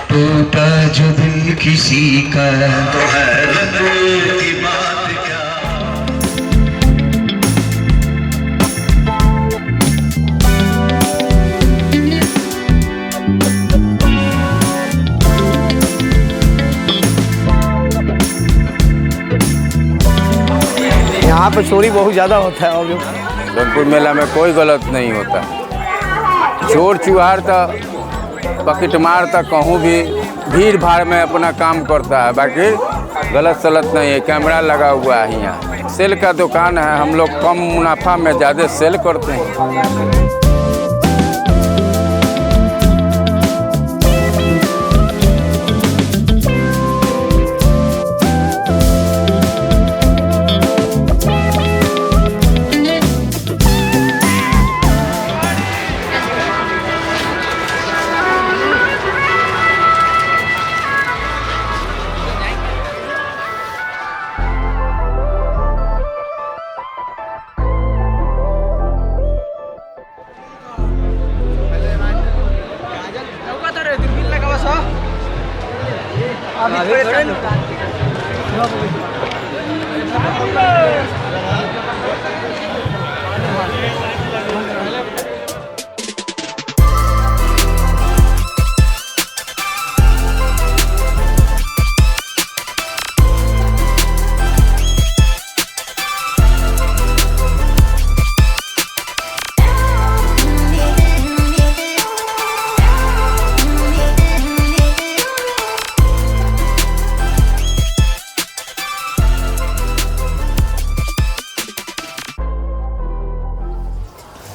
टूटा जो दिल किसी का तो हैरत की बात क्या। यहाँ पे चोरी बहुत ज़्यादा होता है। और सोनपुर मेला में कोई गलत नहीं होता, चोर चुहार तो पकेट मार तक कहूँ भी भीड़ भाड़ में अपना काम करता है, बाकी गलत सलत नहीं है। कैमरा लगा हुआ है, यहाँ सेल का दुकान है, हम लोग कम मुनाफा में ज़्यादा सेल करते हैं।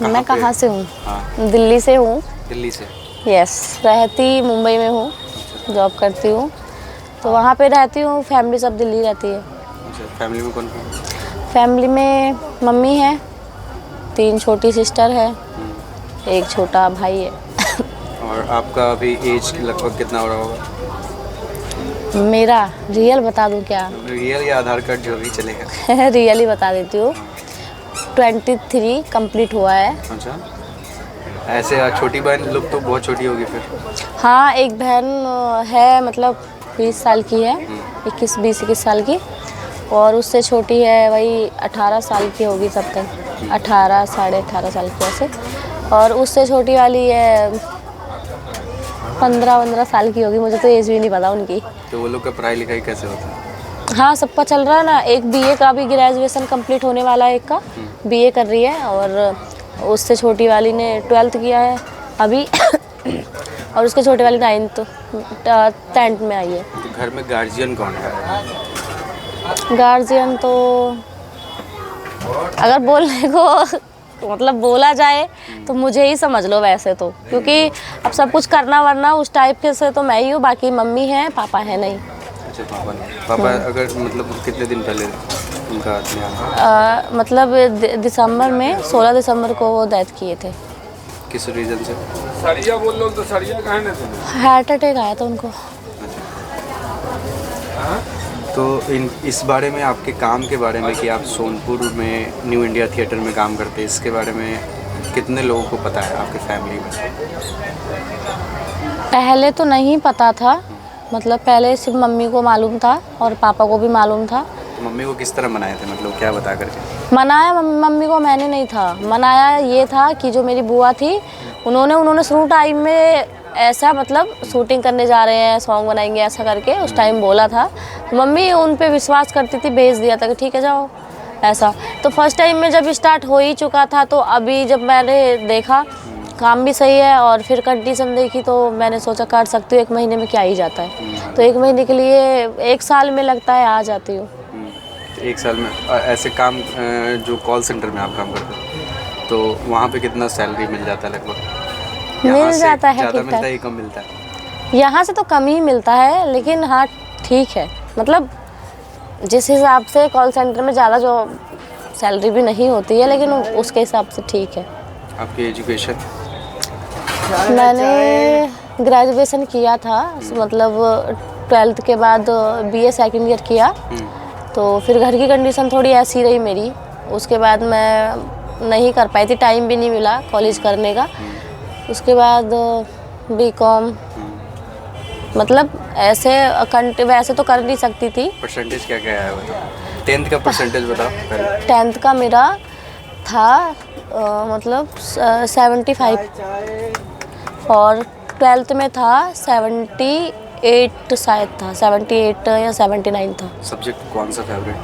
मैं कहाँ से हूँ? दिल्ली से हूँ। दिल्ली से? यस, रहती मुंबई में हूँ, जॉब करती हूँ, तो वहाँ पे रहती हूँ। फैमिली सब दिल्ली रहती है। अच्छा, फैमिली में कौन कौन? फैमिली में मम्मी है, 3 छोटी सिस्टर है, 1 छोटा भाई है। और आपका अभी एज लगभग कितना हो रहा होगा? मेरा रियल बता दूँ क्या? रियल या आधार कार्ड जो भी चलेगा। रियल ही बता देती हूँ। 23 कंप्लीट हुआ है। अच्छा, ऐसे छोटी बहन लोग तो बहुत छोटी होगी फिर? हाँ, एक बहन है, मतलब 20 साल की है, 21 साल की, और उससे छोटी है वही 18 साल की होगी तब तक, 18 साढ़े 18 साल की ऐसे। और उससे छोटी वाली है 15 साल की होगी, मुझे तो एज भी नहीं पता उनकी। तो वो लोग का पढ़ाई लिखाई कैसे होता है? हाँ, सबका चल रहा है ना। एक बीए का भी ग्रेजुएशन कंप्लीट होने वाला है, एक का बीए कर रही है, और उससे छोटी वाली ने 12th किया है अभी और उसके छोटे वाली 9th 10th में आई है। तो घर में गार्जियन कौन है? गार्जियन तो अगर बोलने को मतलब बोला जाए तो मुझे ही समझ लो वैसे तो, क्योंकि अब सब कुछ करना वरना उस टाइप के से तो मैं ही हूँ। बाकी मम्मी है, पापा है नहीं। अच्छा, पापा अगर मतलब कितने दिन पहले उनका देहांत? मतलब दिसंबर में 16 दिसंबर को वो डेथ किए थे। किस रीज़न से? सरिया बोल लो तो सरिया कहाँ न थे? हार्ट अटैक आया था उनको। तो इस बारे में, आपके काम के बारे में, कि आप सोनपुर में न्यू इंडिया थिएटर में काम करते हैं, इसके बारे में कितने लोगों को पता है आपके फैमिली में? पहले तो नहीं पता था, मतलब पहले सिर्फ मम्मी को मालूम था और पापा को भी मालूम था। तो मम्मी को किस तरह मनाए थे, मतलब क्या बता करके? मनाया मम्मी को मैंने नहीं था, मनाया ये था कि जो मेरी बुआ थी उन्होंने शुरू टाइम में ऐसा, मतलब शूटिंग करने जा रहे हैं, सॉन्ग बनाएंगे ऐसा करके उस टाइम बोला था। तो मम्मी उन पे विश्वास करती थी, भेज दिया था कि ठीक है जाओ ऐसा। तो फर्स्ट टाइम में जब स्टार्ट हो ही चुका था, तो अभी जब मैंने देखा काम भी सही है और फिर कंडीशन देखी, तो मैंने सोचा कर सकती हूँ, 1 महीने में क्या ही जाता है। तो 1 महीने के लिए 1 साल में लगता है आ जाती हूँ। 1 साल में ऐसे काम, जो कॉल सेंटर में आप काम करते हैं, तो वहाँ पे कितना सैलरी मिल जाता है लगभग? मिल जाता है, ज़्यादा मिलता है, कम मिलता है? यहाँ से तो कम ही मिलता है, लेकिन हाँ ठीक है, मतलब जिस हिसाब से कॉल सेंटर में ज़्यादा जो सैलरी भी नहीं होती है, लेकिन उसके हिसाब से ठीक है। आपकी एजुकेशन? मैंने ग्रेजुएशन किया था, मतलब 12th के बाद बीए सेकंड ईयर किया, तो फिर घर की कंडीशन थोड़ी ऐसी रही मेरी, उसके बाद मैं नहीं कर पाई थी, टाइम भी नहीं मिला कॉलेज करने का। उसके बाद बीकॉम, मतलब ऐसे वैसे तो कर नहीं सकती थी। परसेंटेज क्या क्या है? 10th का परसेंटेज बताओ। 10th का मेरा था मतलब 75 और 12th में था 78 शायद था, 78 या 79 था। सब्जेक्ट कौन सा फेवरेट?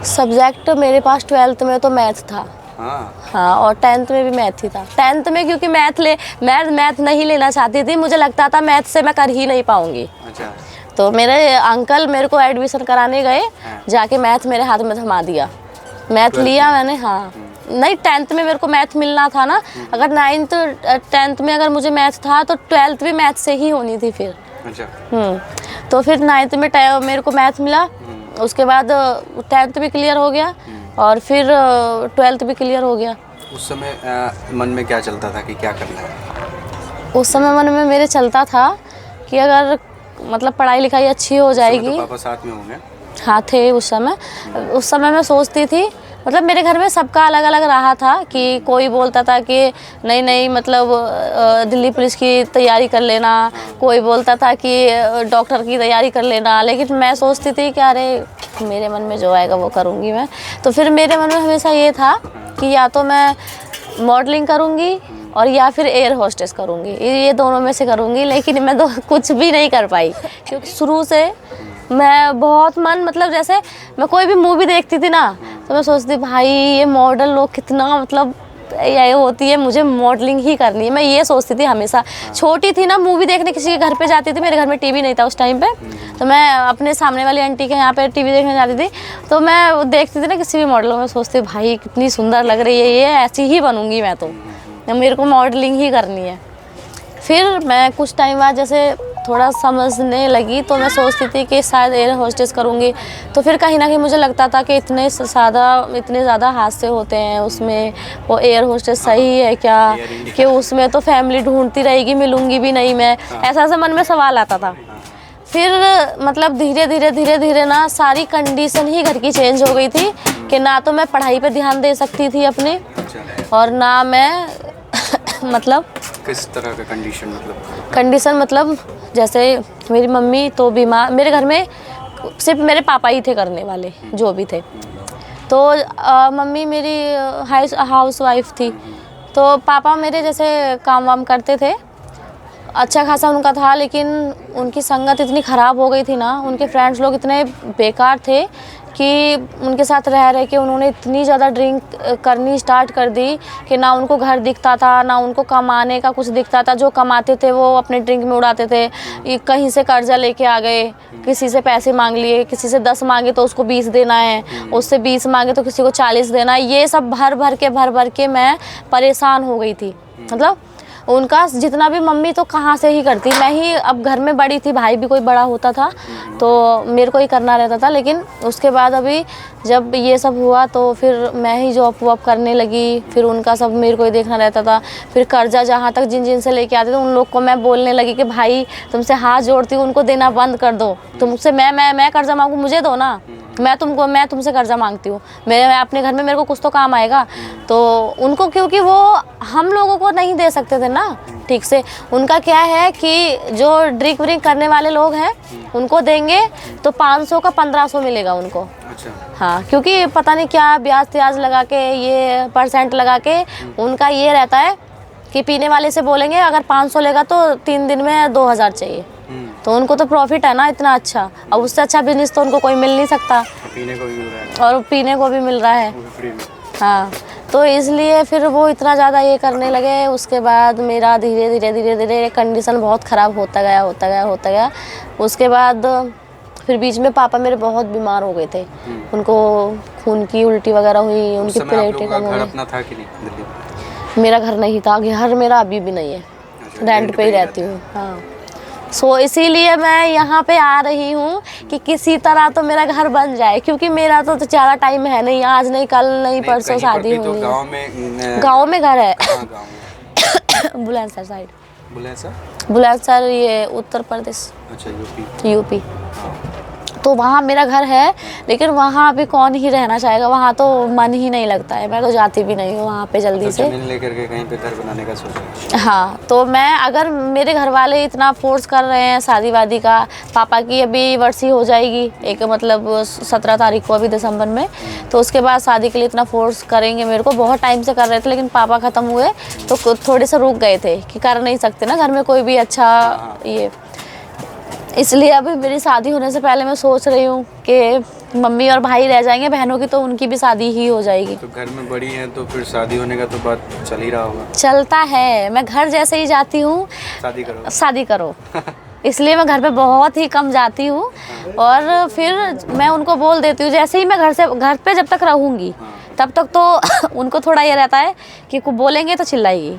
सब्जेक्ट मेरे पास 12th में तो मैथ था। हाँ, और 10th में भी मैथ ही था। 10th में क्योंकि मैथ नहीं लेना चाहती थी, मुझे लगता था मैथ से मैं कर ही नहीं पाऊंगी। अच्छा। तो मेरे अंकल मेरे को एडमिशन कराने गए, जाके मैथ मेरे हाथ में थमा दिया, मैथ लिया मैंने। हाँ, नहीं 10th में मेरे को मैथ मिलना था ना, अगर 9th 10th में अगर मुझे मैथ था तो 12th भी मैथ से ही होनी थी फिर। अच्छा। तो फिर 9th में मेरे को मैथ मिला, उसके बाद 10th भी क्लियर हो गया और फिर 12th भी क्लियर हो गया। उस समय मन में क्या चलता था कि क्या करना है? उस समय मन में मेरे चलता था कि अगर मतलब पढ़ाई लिखाई अच्छी हो जाएगी। तो पापा साथ में होंगे? हाँ थे उस समय। उस समय मैं सोचती थी मतलब मेरे घर में सबका अलग अलग रहा था कि कोई बोलता था कि नहीं नहीं मतलब दिल्ली पुलिस की तैयारी कर लेना, कोई बोलता था कि डॉक्टर की तैयारी कर लेना, लेकिन मैं सोचती थी कि अरे मेरे मन में जो आएगा वो करूँगी मैं। तो फिर मेरे मन में हमेशा ये था कि या तो मैं मॉडलिंग करूँगी और या फिर एयर होस्टेस करूँगी, ये दोनों में से करूँगी, लेकिन मैं तो कुछ भी नहीं कर पाई क्योंकि शुरू से मैं बहुत मतलब जैसे मैं कोई भी मूवी देखती थी ना तो मैं सोचती भाई ये मॉडल लोग कितना मतलब ये होती है, मुझे मॉडलिंग ही करनी है, मैं ये सोचती थी हमेशा। छोटी थी ना, मूवी देखने किसी के घर पे जाती थी, मेरे घर में टीवी नहीं था उस टाइम पे, तो मैं अपने सामने वाली आंटी के यहाँ पे टीवी देखने जाती थी, तो मैं देखती थी ना किसी भी मॉडल में, सोचती भाई कितनी सुंदर लग रही है ये, ऐसी ही बनूंगी मैं, तो मेरे को मॉडलिंग ही करनी है। फिर मैं कुछ टाइम बाद जैसे थोड़ा समझने लगी तो मैं सोचती थी कि शायद एयर होस्टेस करूँगी, तो फिर कहीं ना कहीं मुझे लगता था कि इतने ज़्यादा हादसे होते हैं उसमें, वो एयर होस्टेस सही है क्या, कि उसमें तो फैमिली ढूंढती रहेगी, मिलूँगी भी नहीं मैं, ऐसा मन में सवाल आता था। फिर मतलब धीरे धीरे ना सारी कंडीशन ही घर की चेंज हो गई थी कि ना तो मैं पढ़ाई पे ध्यान दे सकती थी अपने, और ना मैं मतलब किस तरह का कंडीशन मतलब जैसे मेरी मम्मी तो बीमार, मेरे घर में सिर्फ मेरे पापा ही थे करने वाले जो भी थे, तो मम्मी मेरी हाउस वाइफ थी, तो पापा मेरे जैसे काम वाम करते थे, अच्छा खासा उनका था, लेकिन उनकी संगत इतनी ख़राब हो गई थी ना, उनके फ्रेंड्स लोग इतने बेकार थे कि उनके साथ रह के उन्होंने इतनी ज़्यादा ड्रिंक करनी स्टार्ट कर दी कि ना उनको घर दिखता था, ना उनको कमाने का कुछ दिखता था, जो कमाते थे वो अपने ड्रिंक में उड़ाते थे। कहीं से कर्जा लेके आ गए, किसी से पैसे मांग लिए, किसी से 10 मांगे तो उसको 20 देना है, उससे 20 मांगे तो किसी को 40 देना है, ये सब भर भर के मैं परेशान हो गई थी। मतलब उनका जितना भी, मम्मी तो कहाँ से ही करती, मैं ही अब घर में बड़ी थी, भाई भी कोई बड़ा होता था तो मेरे को ही करना रहता था, लेकिन उसके बाद अभी जब ये सब हुआ तो फिर मैं ही जॉब वॉब करने लगी, फिर उनका सब मेरे को ही देखना रहता था। फिर कर्जा जहाँ तक जिन से लेके आते थे उन लोग को मैं बोलने लगी कि भाई तुमसे हाथ जोड़ती हूँ, उनको देना बंद कर दो, तुमसे मैं कर्जा मांगू, मुझे दो ना, मैं तुमसे कर्जा मांगती हूँ, मैं अपने घर में मेरे को कुछ तो काम आएगा। तो उनको, क्योंकि वो हम लोगों को नहीं दे सकते थे ना ठीक से, उनका क्या है कि जो ड्रिंक व्रिंक करने वाले लोग हैं उनको देंगे तो 500 का 1500 मिलेगा उनको। अच्छा। हाँ, क्योंकि पता नहीं क्या ब्याज लगा के, ये % लगा के उनका ये रहता है कि पीने वाले से बोलेंगे अगर 500 लेगा तो 3 दिन में 2000 चाहिए, तो उनको तो प्रॉफिट है ना इतना अच्छा, अब उससे अच्छा बिजनेस तो उनको कोई मिल नहीं सकता, पीने को भी मिल रहा है और पीने को भी मिल रहा है फ्री में। हाँ, तो इसलिए फिर वो इतना ज़्यादा ये करने लगे। उसके बाद मेरा धीरे धीरे कंडीशन बहुत ख़राब होता गया। उसके बाद फिर बीच में पापा मेरे बहुत बीमार हो गए थे, उनको खून की उल्टी वगैरह हुई, उनकी प्लेटें कम हो गई। अपना था कि नहीं दिल्ली में? मेरा घर नहीं था, घर मेरा अभी भी नहीं है, रेंट पे ही रहती हूँ। हाँ, सो इसीलिए मैं यहाँ पे आ रही हूँ कि किसी तरह तो मेरा घर बन जाए, क्योंकि मेरा तो ज़्यादा टाइम है नहीं, आज नहीं कल नहीं परसों शादी होनी है। गाँव में घर है बुलंदशहर साइड। बुलंदशहर ये उत्तर प्रदेश। अच्छा, यूपी। तो वहाँ मेरा घर है, लेकिन वहाँ अभी कौन ही रहना चाहेगा, वहाँ तो मन ही नहीं लगता है, मैं तो जाती भी नहीं हूँ वहाँ पे जल्दी से। जमीन लेकर के कहीं पे घर बनाने का सोचा? हाँ, तो मैं, अगर मेरे घर वाले इतना फोर्स कर रहे हैं शादी वादी का, पापा की अभी वर्षी हो जाएगी एक, मतलब 17 तारीख को अभी दिसंबर में, तो उसके बाद शादी के लिए इतना फोर्स करेंगे मेरे को, बहुत टाइम से कर रहे थे, लेकिन पापा ख़त्म हुए तो थोड़े से रुक गए थे कि कर नहीं सकते ना घर में कोई भी अच्छा ये, इसलिए अभी मेरी शादी होने से पहले मैं सोच रही हूँ कि मम्मी और भाई रह जाएंगे, बहनों की तो उनकी भी शादी ही हो जाएगी। तो घर में बड़ी हैं तो फिर शादी होने का तो बात चल ही रहा होगा। चलता है, मैं घर जैसे ही जाती हूँ शादी करो इसलिए मैं घर पे बहुत ही कम जाती हूँ, और फिर मैं उनको बोल देती हूँ, जैसे ही मैं घर पे जब तक रहूँगी तब तक तो उनको थोड़ा ये रहता है कि कुछ बोलेंगे तो चिल्लाएगी,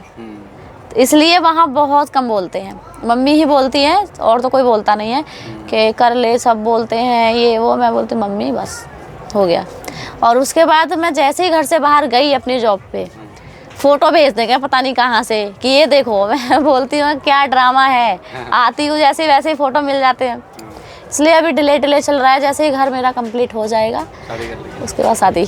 इसलिए वहाँ बहुत कम बोलते हैं, मम्मी ही बोलती हैं और तो कोई बोलता नहीं है कि कर ले, सब बोलते हैं ये वो, मैं बोलती मम्मी बस हो गया। और उसके बाद मैं जैसे ही घर से बाहर गई अपनी जॉब पे, फ़ोटो भेज देंगे पता नहीं कहाँ से कि ये देखो, मैं बोलती हूँ क्या ड्रामा है, आती हूँ जैसे वैसे ही फ़ोटो मिल जाते हैं, इसलिए अभी डिले चल रहा है, जैसे ही घर मेरा कंप्लीट हो जाएगा उसके बाद शादी।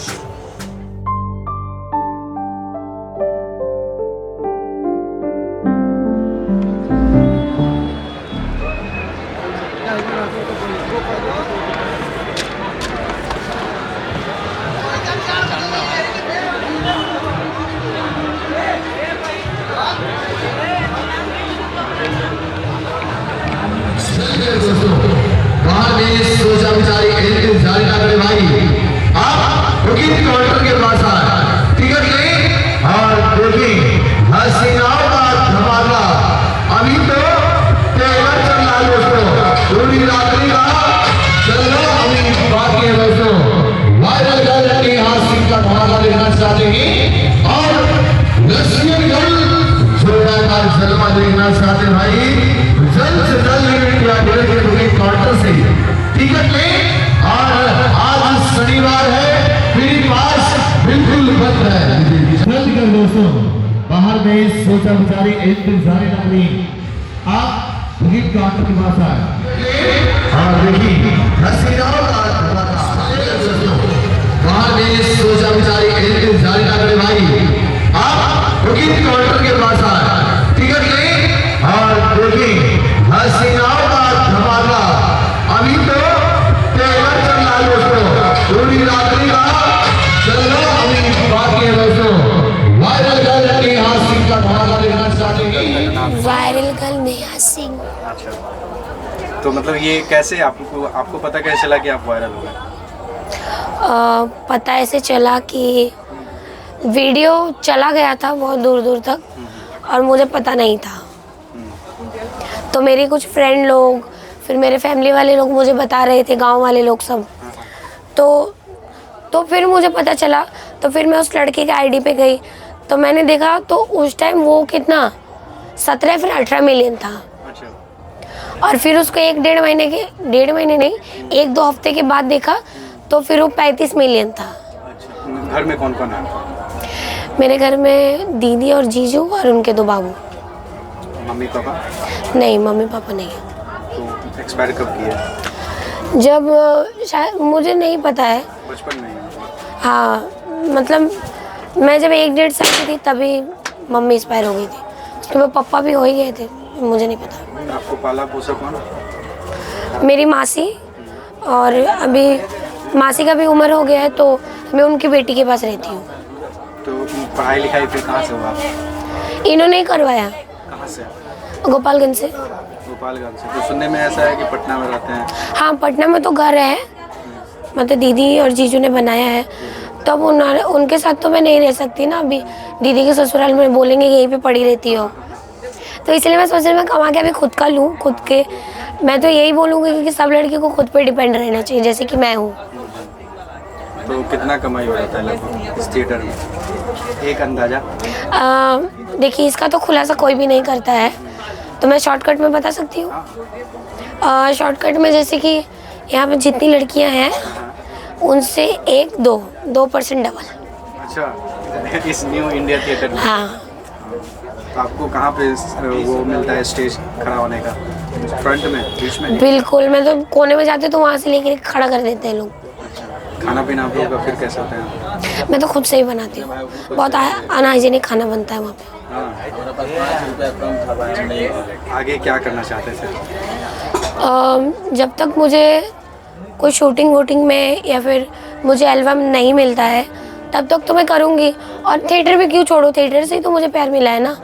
रसियनगढ़ जोरदार सलमा देखना चाहते भाई, जल्द से जल्द इंडिया गेट के बुकिंग काउंटर से टिकट लें। और आज शनिवार है, फ्री पास बिल्कुल बंद है। जल्द कर दोस्तों, बाहर में सोचा विचारी इंतजारी नगरी, आप बुकिंग काउंटर के पास आए और देखिए हसीनाओं का बाहर में सोचा विचारी इंतजारी नगरी भाई, आप बुकिंग काउंटर के पास आए, टिकट लें और देखिए हसीनाओं का धमाका। अभी तो ट्रेलर चल रहा है दोस्तों, पूरी रात्रि का चल रहा, अभी बाकी है दोस्तों। वायरल गर्ल नेहा सिंह का धमाका देखना चाहते। Viral girl Neha Singh. अच्छा, तो मतलब ये कैसे आपको पता कैसे चला कि आप वायरल हो गए? पता ऐसे चला कि वीडियो चला गया था बहुत दूर दूर तक और मुझे पता नहीं था। तो मेरी कुछ फ्रेंड लोग, फिर मेरे फैमिली वाले लोग मुझे बता रहे थे, गांव वाले लोग सब। तो फिर मुझे पता चला, तो फिर मैं उस लड़के के आईडी पे गई, तो मैंने देखा तो उस टाइम वो कितना 17 फिर 18 मिलियन था। और फिर उसको 1-1.5 महीने नहीं, 1-2 हफ्ते के बाद देखा तो फिर वो 35 मिलियन था। अच्छा, घर में कौन कौन है? मेरे घर में दीदी और जीजू और उनके 2 बाबू। Mummy papa? नहीं, मम्मी पापा नहीं है। तो एक्सपायर कब किया? जब शायद मुझे नहीं पता है। बचपन में? हाँ, मतलब मैं जब 1-1.5 साल की थी तभी मम्मी एक्सपायर हो गई थी, उसके बाद पापा भी हो ही गए थे, मुझे नहीं पता। आपको पाला पोसा कौन? मेरी मासी, और अभी मासी का भी उम्र हो गया है तो मैं उनकी बेटी के पास रहती हूँ। तो पढ़ाई लिखाई फिर कहाँ से हुआ? इन्होंने ही करवाया। कहाँ से? गोपालगंज से। गोपालगंज से। तो सुनने में ऐसा है कि पटना में रहते हैं? हाँ, पटना में तो घर है, मतलब दीदी और जीजू ने बनाया है, तब उनके साथ तो मैं नहीं रह सकती ना। अभी दीदी के ससुराल में बोलेंगे यहीं पे पड़ी रहती हो, तो इसलिए मैं सोच रही मैं कमा के अभी खुद का लूँ, खुद के। मैं तो यही बोलूँगी कि सब लड़की को खुद पे डिपेंड रहना चाहिए, जैसे कि मैं हूँ। तो कितना कमाई हो जाता है लगभग इस थिएटर में, एक अंदाजा? देखिए, इसका तो खुलासा कोई भी नहीं करता है, तो मैं शॉर्टकट में बता सकती हूँ। शॉर्टकट में जैसे कि यहाँ पे जितनी लड़कियाँ हैं उनसे 1-2% डबल। अच्छा, इस न्यू इंडिया थिएटर में? हाँ। तो आपको कहाँ पे वो मिलता है स्टेज खड़ा होने का? फ्रंट में, बीच में? बिल्कुल, मैं तो कोने में जाते तो वहाँ से लेकर खड़ा कर देते हैं लोग। खाना पीना आप लोगों का फिर कैसे होता है? मैं तो खुद से ही बनाती हूँ, बहुत अनहाइजीनिक खाना बनता है वहाँ पे। आगे क्या करना चाहते थे? जब तक मुझे कोई शूटिंग वूटिंग में या फिर मुझे एल्बम नहीं मिलता है तब तक तो मैं करूँगी। और थिएटर भी क्यों छोड़ो, थिएटर से ही तो मुझे प्यार मिला है ना।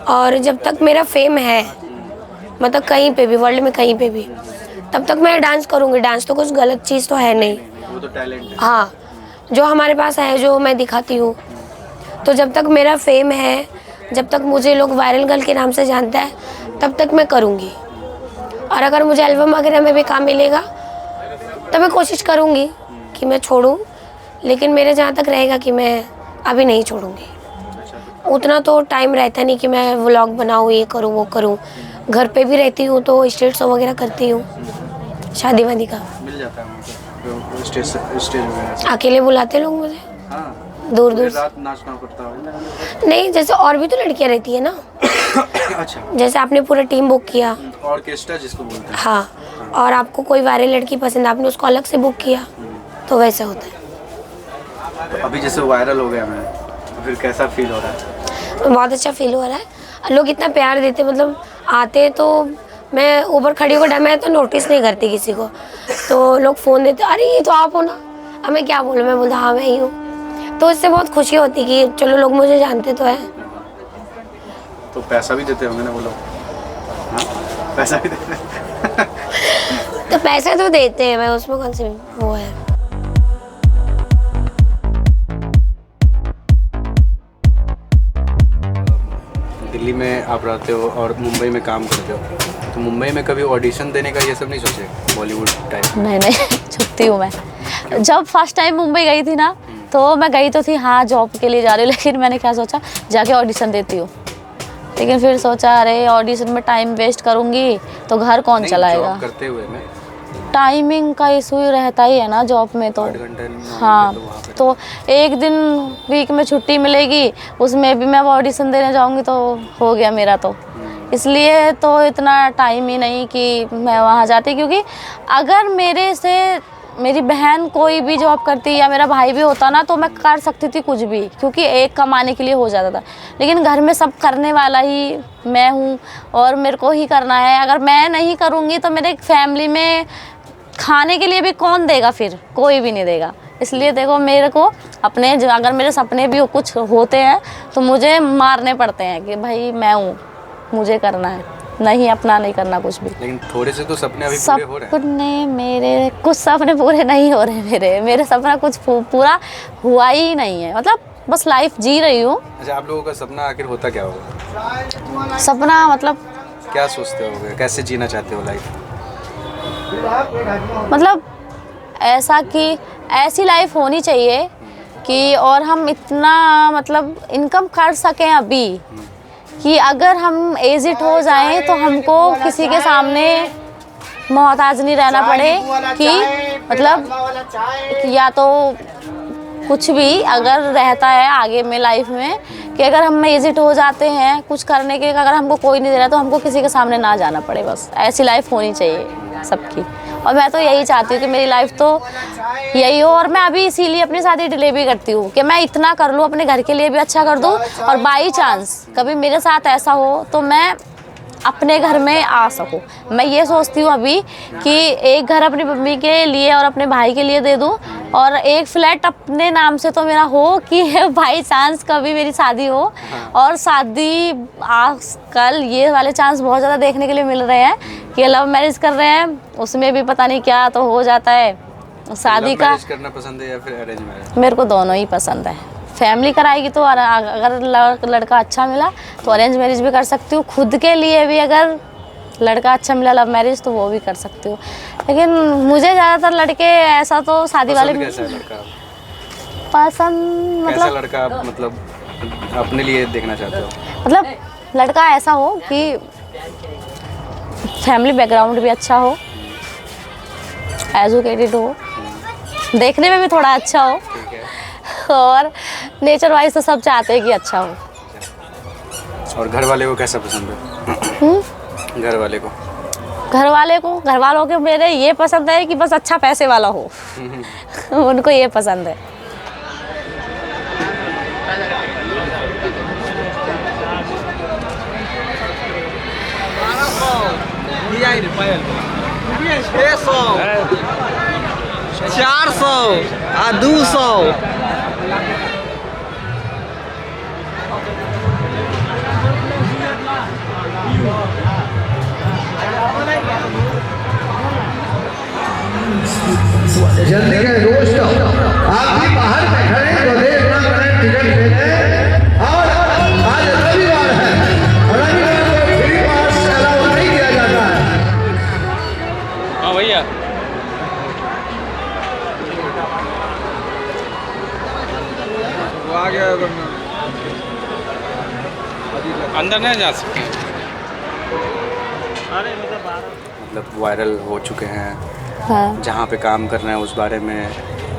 और जब तक मेरा फेम है, मतलब कहीं पे भी, वर्ल्ड में कहीं पे भी, तब तक मैं डांस करूँगी। डांस तो कुछ गलत चीज़ तो है नहीं, वो तो टैलेंट है। हाँ, जो हमारे पास है, जो मैं दिखाती हूँ। तो जब तक मेरा फेम है, जब तक मुझे लोग वायरल गर्ल के नाम से जानता है, तब तक मैं करूँगी। और अगर मुझे एल्बम वगैरह में भी काम मिलेगा तो मैं कोशिश करूँगी कि मैं छोड़ूँ, लेकिन मेरे जहाँ तक रहेगा कि मैं अभी नहीं छोड़ूँगी। उतना तो टाइम रहता नहीं कि मैं व्लॉग बनाऊँ, ये करूँ वो करूँ। घर पे भी रहती हूँ तो स्टेज शो वगैरह करती हूँ, शादी वादी का मिल जाता है स्टेज वगैरह? अकेले बुलाते लोग मुझे। हाँ, दूर दूर रात नाचना पड़ता है? नहीं, जैसे और भी तो लड़कियाँ रहती है ना। अच्छा, जैसे आपने पूरा टीम बुक किया, ऑर्केस्ट्रा जिसको बोलते हैं। हाँ, और आपको कोई वायरल लड़की पसंद, आपने उसको अलग से बुक किया, तो वैसे होता है। तो अभी जैसे वायरल हो गया मैं, तो फिर कैसा फील हो रहा है? बहुत अच्छा फील हो रहा है। लोग इतना प्यार देते, मतलब आते तो मैं ऊपर खड़ी होकर मैं तो नोटिस नहीं करती किसी को, तो लोग फ़ोन देते, अरे ये तो आप हो ना। अब मैं क्या बोलूँ, मैं बोलता हाँ मैं ही हूँ। तो इससे बहुत खुशी होती कि चलो लोग मुझे जानते तो है। तो पैसा भी देते होंगे ना वो लोग? हाँ, पैसा भी देते हैं। तो पैसा तो देते हैं, मैं उसमें कौन सी वो है। दिल्ली में आप रहते हो और मुंबई में काम करते हो, तो मुंबई में कभी ऑडिशन देने का ये सब नहीं सोचे, बॉलीवुड टाइप? नहीं छुपती हूँ मैं। जब फर्स्ट टाइम मुंबई गई थी ना, तो मैं गई तो थी, हाँ जॉब के लिए जा रही हूँ, लेकिन मैंने क्या सोचा जाके ऑडिशन देती हूँ। लेकिन फिर सोचा अरे ऑडिशन में टाइम वेस्ट करूँगी तो घर कौन चलाएगा। जॉब करते हुए में टाइमिंग का इशू रहता ही है ना जॉब में तो। हाँ तो एक दिन वीक में छुट्टी मिलेगी, उसमें भी मैं ऑडिशन देने जाऊँगी तो हो गया मेरा तो। इसलिए तो इतना टाइम ही नहीं कि मैं वहाँ जाती, क्योंकि अगर मेरे से मेरी बहन कोई भी जॉब करती या मेरा भाई भी होता ना तो मैं कर सकती थी कुछ भी, क्योंकि एक कमाने के लिए हो जाता था। लेकिन घर में सब करने वाला ही मैं हूँ और मेरे को ही करना है। अगर मैं नहीं करूँगी तो मेरे फैमिली में खाने के लिए भी कौन देगा, फिर कोई भी नहीं देगा। इसलिए देखो मेरे को अपने अगर मेरे सपने भी कुछ होते हैं तो मुझे मारने पड़ते हैं कि भाई मैं हूँ, मुझे करना है, नहीं अपना नहीं करना कुछ भी। लेकिन थोड़े से तो सपने अभी पूरे हो रहे हैं। सपने मेरे कुछ सपने पूरे नहीं हो रहे मेरे सपना कुछ पूरा हुआ ही नहीं है, मतलब बस लाइफ जी रही हूँ। अच्छा, आप लोगों का सपना आखिर होता क्या होगा? सपना मतलब क्या सोचते हो, कैसे जीना चाहते हो लाइफ? मतलब ऐसा कि ऐसी लाइफ होनी चाहिए कि और हम इतना मतलब इनकम कर सकें अभी कि अगर हम एजिड हो जाएं तो हमको किसी के सामने मोहताज नहीं रहना पड़े, कि मतलब या तो कुछ भी अगर रहता है आगे में लाइफ में कि अगर हम एजिड हो जाते हैं कुछ करने के, अगर हमको कोई नहीं दे रहा तो हमको किसी के सामने ना जाना पड़े। बस ऐसी लाइफ होनी चाहिए सबकी, और मैं तो यही चाहती हूँ कि मेरी लाइफ तो यही हो। और मैं अभी इसीलिए अपनी शादी डिले भी करती हूँ कि मैं इतना कर लूँ, अपने घर के लिए भी अच्छा कर दूँ, और बाई चांस कभी मेरे साथ ऐसा हो तो मैं अपने घर में आ सकूँ। मैं ये सोचती हूँ अभी कि एक घर अपनी मम्मी के लिए और अपने भाई के लिए दे दूँ, और एक फ्लैट अपने नाम से तो मेरा हो कि बाई चांस कभी मेरी शादी हो। और शादी आजकल ये वाले चांस बहुत ज़्यादा देखने के लिए मिल रहे हैं कि लव मैरिज कर रहे हैं, उसमें भी पता नहीं क्या तो हो जाता है। शादी का करना पसंद है या फिर अरेंज मैरिज? मेरे को दोनों ही पसंद है। फैमिली कराएगी तो अगर लड़का अच्छा मिला तो अरेंज मैरिज भी कर सकती हूँ, खुद के लिए भी अगर लड़का अच्छा मिला लव मैरिज तो वो भी कर सकती हूँ। लेकिन मुझे ज़्यादातर लड़के ऐसा तो शादी वाले कैसा है लड़का? पसंद कैसा मतलब लड़का आप मतलब अपने लिए देखना चाहते हो? मतलब लड़का ऐसा हो कि फैमिली बैकग्राउंड भी अच्छा हो, एजुकेटेड हो, देखने में भी थोड़ा अच्छा हो, और नेचर वाइज तो सब चाहते हैं कि अच्छा हो। और घर वाले को कैसा पसंद है? घर वाले को घर वालों के मेरे ये पसंद है कि बस अच्छा पैसे वाला हो उनको ये पसंद है। चार 200 जल्दी करें दोस्तों, आप भी बाहर में खड़े तो देर ना करें, टिकट ले लें। और आज रविवार है, रविवार को फ्री पास अलाउ नहीं किया जाता है। हाँ भैया, वो आ गया अंदर नहीं जा सकते। मतलब वायरल हो चुके हैं, हाँ। जहाँ पे काम कर रहे हैं उस बारे में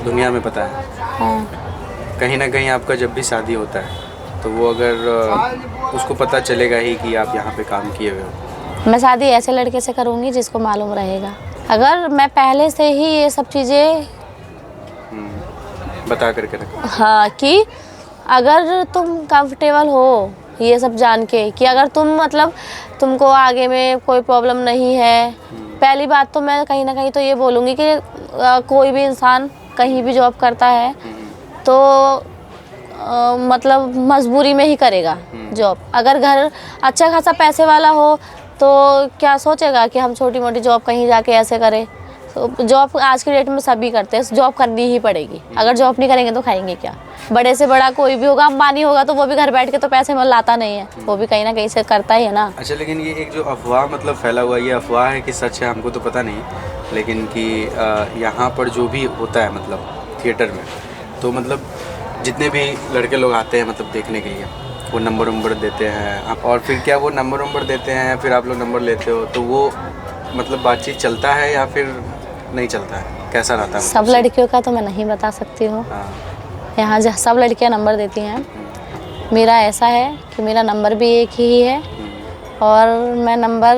दुनिया में पता है। हाँ। कहीं ना कहीं आपका जब भी शादी होता है तो वो अगर उसको पता चलेगा ही कि आप यहाँ पे काम किए हुए हो। मैं शादी ऐसे लड़के से करूँगी जिसको मालूम रहेगा। अगर मैं पहले से ही ये सब चीज़ें बता करके रखो, हाँ, कि अगर तुम कंफर्टेबल हो ये सब जान के कि अगर तुम मतलब तुमको आगे में कोई प्रॉब्लम नहीं है। पहली बात तो मैं कहीं ना कहीं तो ये बोलूँगी कि कोई भी इंसान कहीं भी जॉब करता है तो मतलब मजबूरी में ही करेगा जॉब। अगर घर अच्छा खासा पैसे वाला हो तो क्या सोचेगा कि हम छोटी मोटी जॉब कहीं जाके ऐसे करें। तो जॉब आज के डेट में सभी करते हैं, जॉब करनी ही पड़ेगी। अगर जॉब नहीं करेंगे तो खाएंगे क्या। बड़े से बड़ा कोई भी होगा, अंबानी होगा तो वो भी घर बैठ के तो पैसे में लाता नहीं है, वो भी कहीं ना कहीं से करता ही है ना। अच्छा, लेकिन ये एक जो अफवाह मतलब फैला हुआ, ये अफवाह है कि सच है हमको तो पता नहीं, लेकिन कि यहाँ पर जो भी होता है मतलब थिएटर में, तो मतलब जितने भी लड़के लोग आते हैं मतलब देखने के लिए, वो नंबर देते हैं और फिर क्या वो नंबर देते हैं फिर आप लोग नंबर लेते हो, तो वो मतलब बातचीत चलता है या फिर नहीं चलता है, कैसा रहता है? सब लड़कियों का तो मैं नहीं बता सकती हूँ। यहाँ सब लड़कियाँ नंबर देती हैं। मेरा ऐसा है कि मेरा नंबर भी एक ही है और मैं नंबर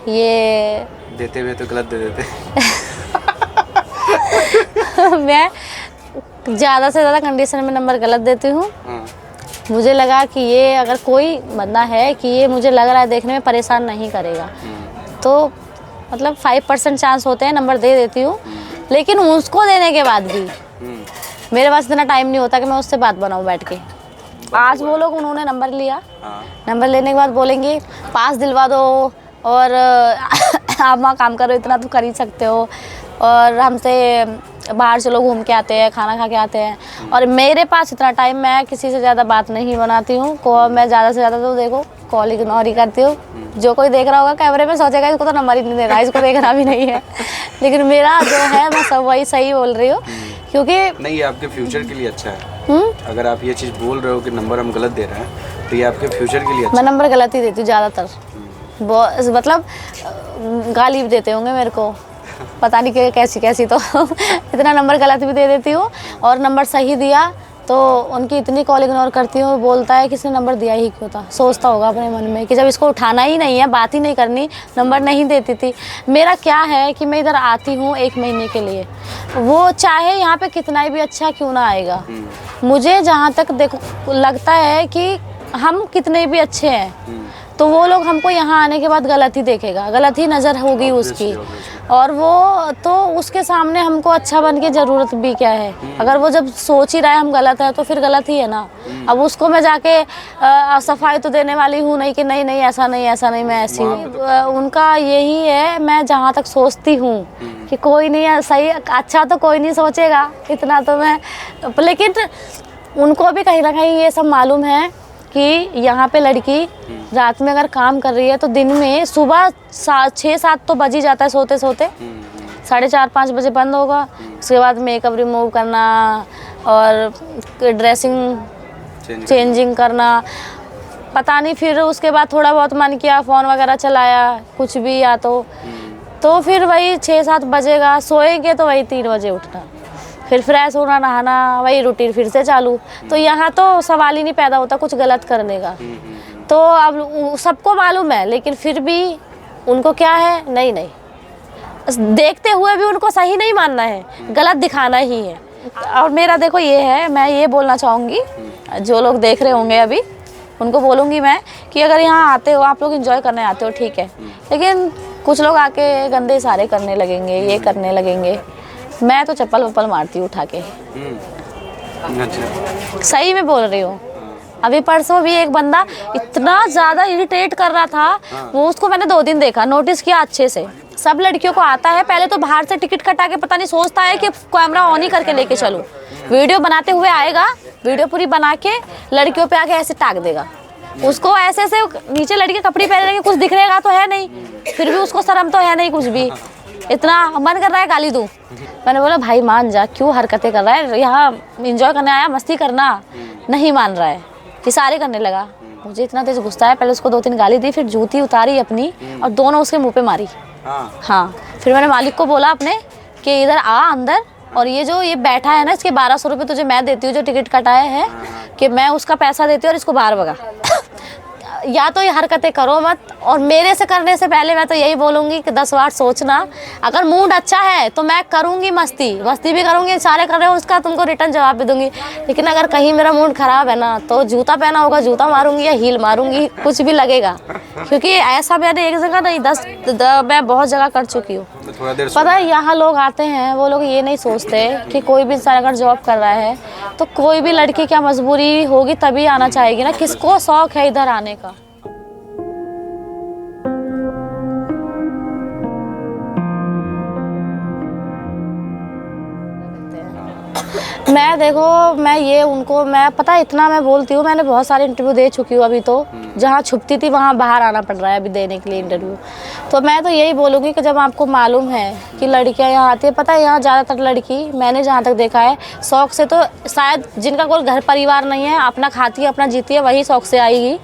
ये देते हुए तो गलत दे देते मैं ज़्यादा से ज़्यादा कंडीशन में नंबर गलत देती हूँ। मुझे लगा कि ये अगर कोई बंदा है कि ये मुझे लग रहा है देखने में परेशान नहीं करेगा, तो मतलब 5% चांस होते हैं नंबर दे देती हूँ। लेकिन उसको देने के बाद भी मेरे पास इतना टाइम नहीं होता कि मैं उससे बात बनाऊँ बैठ के। आज वो लोग उन्होंने नंबर लिया, नंबर लेने के बाद बोलेंगे पास दिलवा दो और आप वहाँ काम करो, इतना तो कर ही सकते हो, और हमसे बाहर चलो घूम के आते हैं, खाना खा के आते हैं। और मेरे पास इतना टाइम, मैं किसी से ज़्यादा बात नहीं बनाती हूँ। मैं ज़्यादा से ज़्यादा तो देखो कॉल इग्नोर ही करती हूँ। जो कोई देख रहा होगा कैमरे में सोचेगा इसको तो नंबर ही नहीं देना, इसको देखना भी नहीं है। लेकिन मेरा जो है मैं सब वही सही बोल रही हूँ, क्योंकि नहीं आपके फ्यूचर के लिए अच्छा है। अगर आप ये चीज़ बोल रहे हो कि नंबर हम गलत दे रहे हैं तो ये आपके फ्यूचर के लिए अच्छा मैं नंबर गलत ही देती हूँ ज़्यादातर। मतलब गाली भी देते होंगे मेरे को, पता नहीं कि कैसी तो इतना नंबर गलत भी दे देती हूँ। और नंबर सही दिया तो उनकी इतनी कॉल इग्नोर करती हूँ, बोलता है कि इसने नंबर दिया ही क्यों था। सोचता होगा अपने मन में कि जब इसको उठाना ही नहीं है, बात ही नहीं करनी, नंबर नहीं देती थी। मेरा क्या है कि मैं इधर आती हूँ 1 महीने के लिए, वो चाहे यहाँ पे कितना भी अच्छा क्यों ना आएगा, मुझे जहाँ तक देखो लगता है कि हम कितने भी अच्छे हैं तो वो लोग हमको यहाँ आने के बाद गलत ही देखेगा, गलत ही नज़र होगी उसकी। और वो तो उसके सामने हमको अच्छा बन के ज़रूरत भी क्या है। अगर वो जब सोच ही रहा है हम गलत है तो फिर गलत ही है ना। अब उसको मैं जाके सफाई तो देने वाली हूँ नहीं कि नहीं ऐसा नहीं मैं ऐसी हूँ। उनका यही है, मैं जहाँ तक सोचती हूँ कि कोई नहीं है सही, अच्छा तो कोई नहीं सोचेगा इतना तो मैं, लेकिन उनको भी कहीं ना कहीं ये सब मालूम है कि यहाँ पे लड़की रात में अगर काम कर रही है तो दिन में सुबह 6-7 तो बज ही जाता है सोते 4:30-5 बजे बंद होगा। उसके बाद मेकअप रिमूव करना और ड्रेसिंग चेंजिंग करना, पता नहीं, फिर उसके बाद थोड़ा बहुत मन किया फ़ोन वगैरह चलाया कुछ भी, या तो फिर वही 6-7 बजेगा, सोएंगे तो वही 3 बजे उठना, फिर फ्रेश होना, नहाना, वही रूटीन फिर से चालू। तो यहाँ तो सवाल ही नहीं पैदा होता कुछ गलत करने का। तो अब सबको मालूम है, लेकिन फिर भी उनको क्या है, नहीं देखते हुए भी उनको सही नहीं मानना है, गलत दिखाना ही है। और मेरा देखो ये है, मैं ये बोलना चाहूँगी जो लोग देख रहे होंगे अभी, उनको बोलूँगी मैं कि अगर यहाँ आते हो, आप लोग एंजॉय करने आते हो ठीक है, लेकिन कुछ लोग आके गंदे इशारे करने लगेंगे, ये करने लगेंगे, मैं तो चप्पल वप्पल मारती हूँ उठा के। सही में बोल रही हूँ। अभी परसों भी एक बंदा इतना ज़्यादा इरिटेट कर रहा था, वो उसको मैंने 2 दिन देखा, नोटिस किया अच्छे से। सब लड़कियों को आता है, पहले तो बाहर से टिकट कटा के पता नहीं सोचता है कि कैमरा ऑन ही करके लेके चलूँ, वीडियो बनाते हुए आएगा, वीडियो पूरी बना के लड़कियों पे आके ऐसे टाक देगा। उसको ऐसे से नीचे लड़के कपड़े पहने के कुछ दिख रहेगा तो है नहीं, फिर भी उसको शर्म तो है नहीं कुछ भी, इतना मन कर रहा है गाली दूँ। मैंने बोला भाई मान जा, क्यों हरकतें कर रहा है, यहाँ एंजॉय करने आया, मस्ती करना, नहीं मान रहा है, इशारे करने लगा। मुझे इतना तेज गुस्सा है, पहले उसको 2-3 गाली दी, फिर जूती उतारी अपनी और दोनों उसके मुंह पे मारी। हाँ, फिर मैंने मालिक को बोला अपने कि इधर आ अंदर, और ये जो ये बैठा है ना, इसके 1200 रुपये तुझे मैं देती हूँ जो टिकट कटाया है, कि मैं उसका पैसा देती हूँ और इसको बाहर भगा। या तो ये हरकतें करो मत, और मेरे से करने से पहले मैं तो यही बोलूँगी कि 10 बार सोचना। अगर मूड अच्छा है तो मैं करूँगी मस्ती भी करूँगी, सारे कर रहे हो उसका तुमको रिटर्न जवाब भी दूँगी। लेकिन अगर कहीं मेरा मूड ख़राब है ना, तो जूता पहना होगा जूता मारूँगी या हील मारूँगी, कुछ भी लगेगा। क्योंकि ऐसा मैंने एक जगह नहीं, मैं बहुत जगह कर चुकी हूँ। पता है यहाँ लोग आते हैं, वो लोग ये नहीं सोचते कि कोई भी इंसान अगर जॉब कर रहा है तो कोई भी लड़की क्या मजबूरी होगी तभी आना चाहेगी ना, किसको शौक है इधर आने का। मैं देखो मैं ये उनको मैं पता है इतना मैं बोलती हूँ, मैंने बहुत सारे इंटरव्यू दे चुकी हूँ अभी तो, जहाँ छुपती थी वहाँ बाहर आना पड़ रहा है अभी देने के लिए इंटरव्यू। तो मैं तो यही बोलूँगी कि जब आपको मालूम है कि लड़कियाँ यहाँ आती है, पता है यहाँ ज़्यादातर लड़की मैंने जहाँ तक देखा है शौक से, तो शायद जिनका कोई घर परिवार नहीं है, अपना खाती है अपना जीती है, वही शौक से आएगी।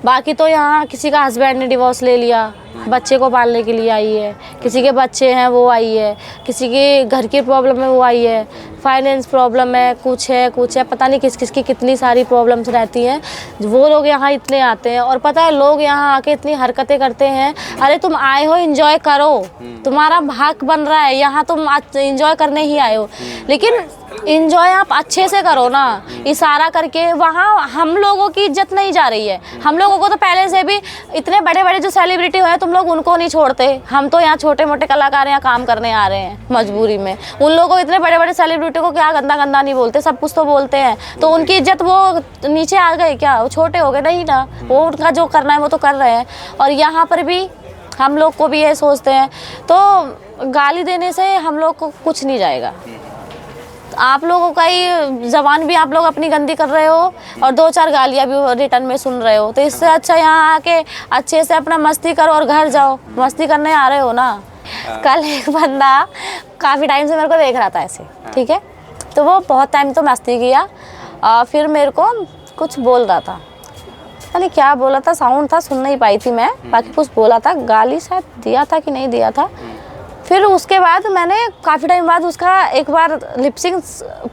बाकी तो यहाँ किसी का हस्बैंड ने डिवोर्स ले लिया, बच्चे को पालने के लिए आई है, किसी के बच्चे हैं वो आई है, किसी के घर की प्रॉब्लम है वो आई है, फाइनेंस प्रॉब्लम है, कुछ है पता नहीं किस किस की कितनी सारी प्रॉब्लम्स रहती हैं। वो लोग यहाँ इतने आते हैं और पता है लोग यहाँ आके इतनी हरकतें करते हैं। अरे तुम आए हो एंजॉय करो, तुम्हारा हक बन रहा है, यहाँ तुम एंजॉय करने ही आए हो, लेकिन एंजॉय आप अच्छे से करो ना। इशारा करके वहाँ हम लोगों की इज्जत नहीं जा रही है। हम लोगों को तो पहले से भी इतने बड़े बड़े जो सेलिब्रिटी हुए हैं, तुम लोग उनको नहीं छोड़ते। हम तो यहाँ छोटे मोटे कलाकार यहाँ काम करने आ रहे हैं मजबूरी में। उन लोगों को इतने बड़े बड़े सेलिब्रिटी को क्या गंदा गंदा नहीं बोलते, सब कुछ तो बोलते हैं। तो उनकी इज्जत वो नीचे आ गए क्या? वो छोटे हो गए? नहीं ना, वो उनका जो करना है वो तो कर रहे हैं। और यहाँ पर भी हम लोग को भी ये सोचते हैं, तो गाली देने से हम लोग को कुछ नहीं जाएगा। आप लोगों का ही ज़बान भी आप लोग अपनी गंदी कर रहे हो और 2-4 गालियाँ भी रिटर्न में सुन रहे हो। तो इससे अच्छा यहाँ आके अच्छे से अपना मस्ती करो और घर जाओ। मस्ती करने आ रहे हो ना। कल एक बंदा काफ़ी टाइम से मेरे को देख रहा था ऐसे, ठीक है, तो वो बहुत टाइम तो मस्ती किया, फिर मेरे को कुछ बोल रहा था, यानी क्या बोला था, साउंड था सुन नहीं पाई थी मैं, बाकी कुछ बोला था, गाली शायद दिया था कि नहीं दिया था। फिर उसके बाद मैंने काफ़ी टाइम बाद उसका एक बार लिपसिंग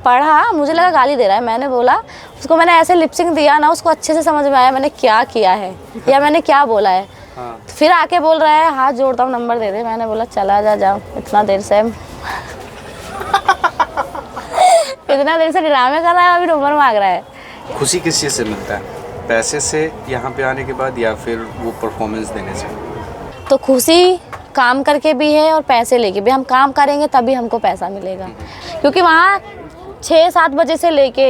पढ़ा, मुझे लगा गाली दे रहा है। मैंने बोला उसको, मैंने ऐसे लिपसिंग दिया ना, उसको अच्छे से समझ में आया मैंने क्या किया है या मैंने क्या बोला है। तो फिर आके बोल रहा है हाथ जोड़ता हूँ नंबर दे दे। मैंने बोला चला जाओ, इतना देर से इतना देर से ड्रामे कर रहा है, अभी नंबर मांग रहा है। खुशी किस चीज़ से मिलता है? पैसे से यहाँ पे आने के बाद या फिर वो परफॉर्मेंस देने से? तो खुशी काम करके भी है और पैसे लेके भी। हम काम करेंगे तभी हमको पैसा मिलेगा, क्योंकि वहाँ 6-7 बजे से लेके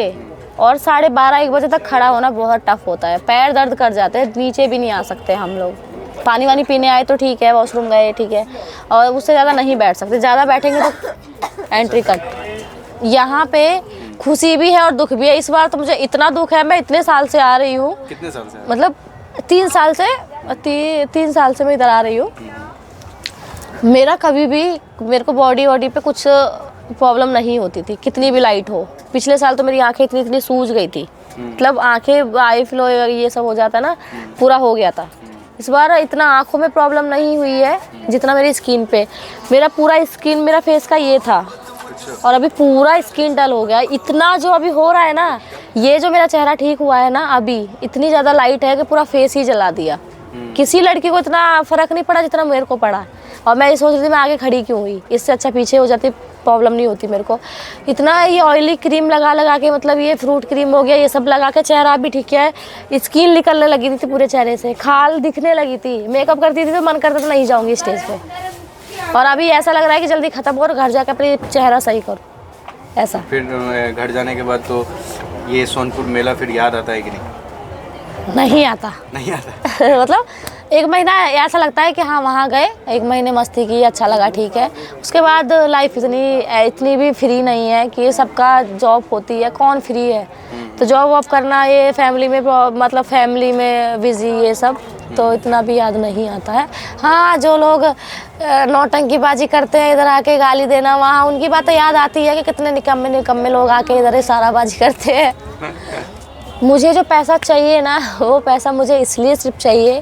और 12:30-1 बजे तक खड़ा होना बहुत टफ होता है। पैर दर्द कर जाते हैं, नीचे भी नहीं आ सकते हम लोग। पानी वानी पीने आए तो ठीक है, वॉशरूम गए ठीक है, और उससे ज़्यादा नहीं बैठ सकते। ज़्यादा बैठेंगे तो एंट्री कट। यहाँ पे खुशी भी है और दुख भी है। इस बार तो मुझे इतना दुख है, मैं इतने साल से आ रही हूँ। कितने साल से? मतलब 3 साल से 3 साल से मैं इधर आ रही हूँ। मेरा कभी भी मेरे को बॉडी पे कुछ प्रॉब्लम नहीं होती थी, कितनी भी लाइट हो। पिछले साल तो मेरी आंखें इतनी सूज गई थी, मतलब आंखें आई फ्लो ये सब हो जाता ना, पूरा हो गया था। इस बार इतना आंखों में प्रॉब्लम नहीं हुई है जितना मेरी स्किन पे। मेरा पूरा स्किन मेरा फेस का ये था और अभी पूरा स्किन डल हो गया। इतना जो अभी हो रहा है ना, ये जो मेरा चेहरा ठीक हुआ है ना, अभी इतनी ज़्यादा लाइट है कि पूरा फेस ही जला दिया। किसी लड़की को इतना फ़र्क नहीं पड़ा जितना मेरे को पड़ा। और मैं ये सोच रही थी मैं आगे खड़ी क्यों हुई, इससे अच्छा पीछे हो जाती, प्रॉब्लम नहीं होती मेरे को। इतना ये ऑयली क्रीम लगा के, मतलब ये फ्रूट क्रीम हो गया, ये सब लगा के चेहरा भी ठीक है, स्किन निकलने लगी थी पूरे चेहरे से, खाल दिखने लगी थी। मेकअप करती थी तो मन करता था नहीं जाऊँगी स्टेज पे। और अभी ऐसा लग रहा है कि जल्दी ख़त्म हो और घर जाकर अपने चेहरा सही करो, ऐसा। फिर घर जाने के बाद तो ये सोनपुर मेला फिर याद आता है कि नहीं आता? नहीं आता मतलब 1 महीना ऐसा लगता है कि हाँ वहाँ गए, 1 महीने मस्ती की, अच्छा लगा, ठीक है। उसके बाद लाइफ इतनी भी फ्री नहीं है कि सबका जॉब होती है, कौन फ्री है। तो जॉब वॉब करना, ये फैमिली में मतलब फैमिली में बिजी, ये सब तो इतना भी याद नहीं आता है। हाँ, जो लोग नौटंकीबाजी करते हैं इधर आके गाली देना, वहाँ उनकी बातें याद आती है कि कितने निकम्मे लोग आके इधर इशाराबाजी करते हैं। मुझे जो पैसा चाहिए ना, वो पैसा मुझे इसलिए सिर्फ चाहिए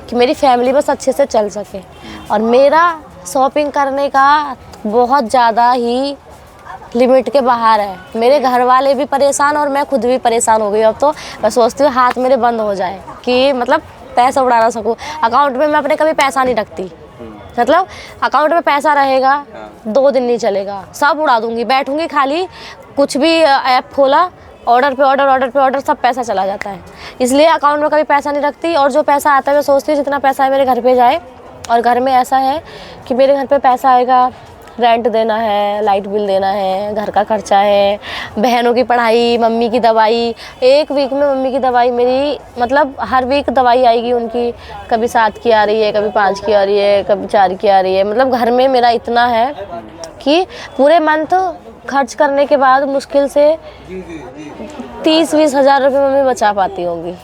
कि मेरी फैमिली बस अच्छे से चल सके। और मेरा शॉपिंग करने का बहुत ज़्यादा ही लिमिट के बाहर है। मेरे घर वाले भी परेशान और मैं खुद भी परेशान हो गई। अब तो मैं सोचती हूँ हाथ मेरे बंद हो जाए कि मतलब पैसा उड़ा ना सकूँ। अकाउंट में मैं अपने कभी पैसा नहीं रखती, मतलब अकाउंट में पैसा रहेगा 2 दिन नहीं चलेगा, सब उड़ा दूँगी। बैठूँगी खाली, कुछ भी ऐप खोला, ऑर्डर पे ऑर्डर, सब पैसा चला जाता है। इसलिए अकाउंट में कभी पैसा नहीं रखती। और जो पैसा आता है मैं सोचती हूँ जितना पैसा है मेरे घर पे जाए। और घर में ऐसा है कि मेरे घर पे पैसा आएगा, रेंट देना है, लाइट बिल देना है, घर का खर्चा है, बहनों की पढ़ाई, मम्मी की दवाई। 1 वीक में मम्मी की दवाई मेरी, मतलब हर वीक दवाई आएगी उनकी, कभी 7 की आ रही है, कभी 5 की आ रही है, कभी 4 की आ रही है। मतलब घर में मेरा इतना है कि पूरे मंथ खर्च करने के बाद मुश्किल से 30-20 हज़ार रुपये मम्मी बचा पाती होंगी,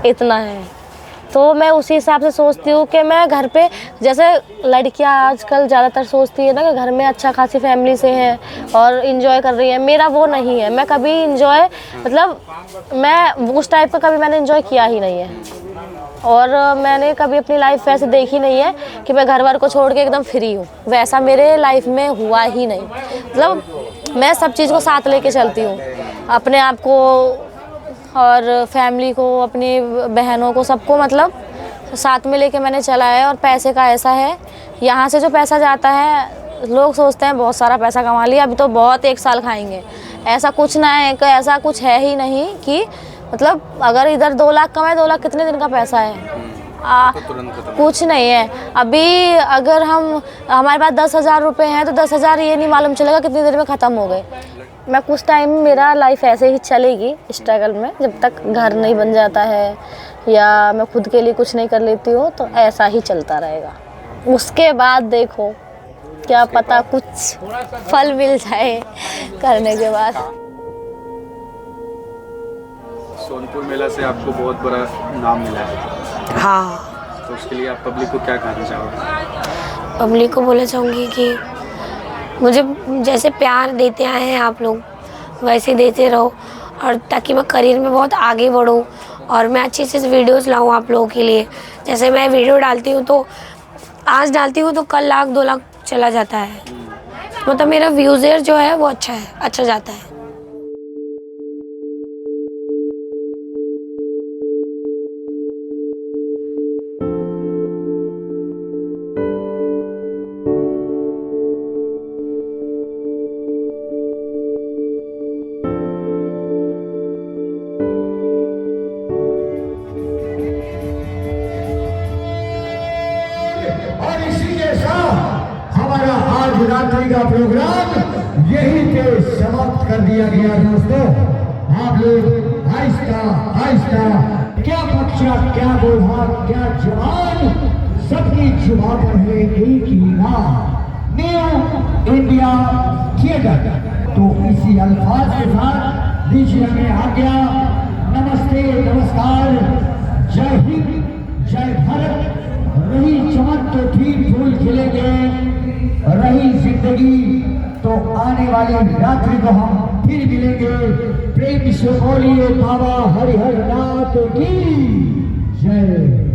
इतना है। तो मैं उसी हिसाब से सोचती हूँ कि मैं घर पे, जैसे लड़कियाँ आजकल ज़्यादातर सोचती है ना कि घर में अच्छा खासी फैमिली से हैं और इंजॉय कर रही है, मेरा वो नहीं है। मैं कभी इंजॉय मतलब मैं उस टाइप का कभी मैंने इंजॉय किया ही नहीं है, और मैंने कभी अपनी लाइफ वैसे देखी नहीं है कि मैं घर वार को छोड़ के एकदम फ्री हूँ, वैसा मेरे लाइफ में हुआ ही नहीं। मतलब मैं सब चीज़ को साथ लेके चलती हूँ, अपने आप को और फैमिली को, अपनी बहनों को, सबको मतलब साथ में लेके मैंने चला है। और पैसे का ऐसा है, यहाँ से जो पैसा जाता है लोग सोचते हैं बहुत सारा पैसा कमा लिया, अभी तो बहुत 1 साल खाएंगे, ऐसा कुछ ना है, ऐसा कुछ है ही नहीं कि मतलब अगर इधर 2 लाख कमाए, 2 लाख कितने दिन का पैसा है? कुछ नहीं है। अभी अगर हमारे पास 10,000 रुपये हैं तो 10,000 ये नहीं मालूम चलेगा कितनी देर में ख़त्म हो गए। मैं कुछ टाइम मेरा लाइफ ऐसे ही चलेगी स्ट्रगल में, जब तक घर नहीं बन जाता है या मैं खुद के लिए कुछ नहीं कर लेती हूँ, तो ऐसा ही चलता रहेगा। उसके बाद देखो क्या पता कुछ फल मिल जाए करने के बाद। सोनपुर मेला से आपको बहुत बड़ा नाम मिला है। हाँ। तो उसके लिए आप पब्लिक को क्या कहना चाहोगे? पब्लिक को बोलना चाहूँगी कि मुझे जैसे प्यार देते आए हैं आप लोग, वैसे देते रहो, और ताकि मैं करियर में बहुत आगे बढ़ूँ और मैं अच्छी से वीडियोस लाऊँ आप लोगों के लिए। जैसे मैं वीडियो डालती हूँ तो आज डालती हूँ तो कल 1 लाख 2 लाख चला जाता है, मतलब मेरा व्यूज़र जो है वो अच्छा जाता है। और इसी के साथ हमारा आज रात्रि का प्रोग्राम यहीं पे समाप्त कर दिया गया। दोस्तों, आप लोग आहिस्ता आहिस्ता, क्या बच्चा, क्या बूढ़ा, क्या जवान, सबकी जुबां पर है एक ही नाम, न्यू इंडिया थिएटर। तो इसी अल्फाज के साथ दीजिए हमें आज्ञा। नमस्ते, नमस्कार, जय हिंद, जय भारत। रही चमक तो ठीक फूल खिलेंगे, रही जिंदगी तो आने वाली रात्रि को हम फिर मिलेंगे। प्रेम से बोलिए बाबा हरिहर नाथ की जय।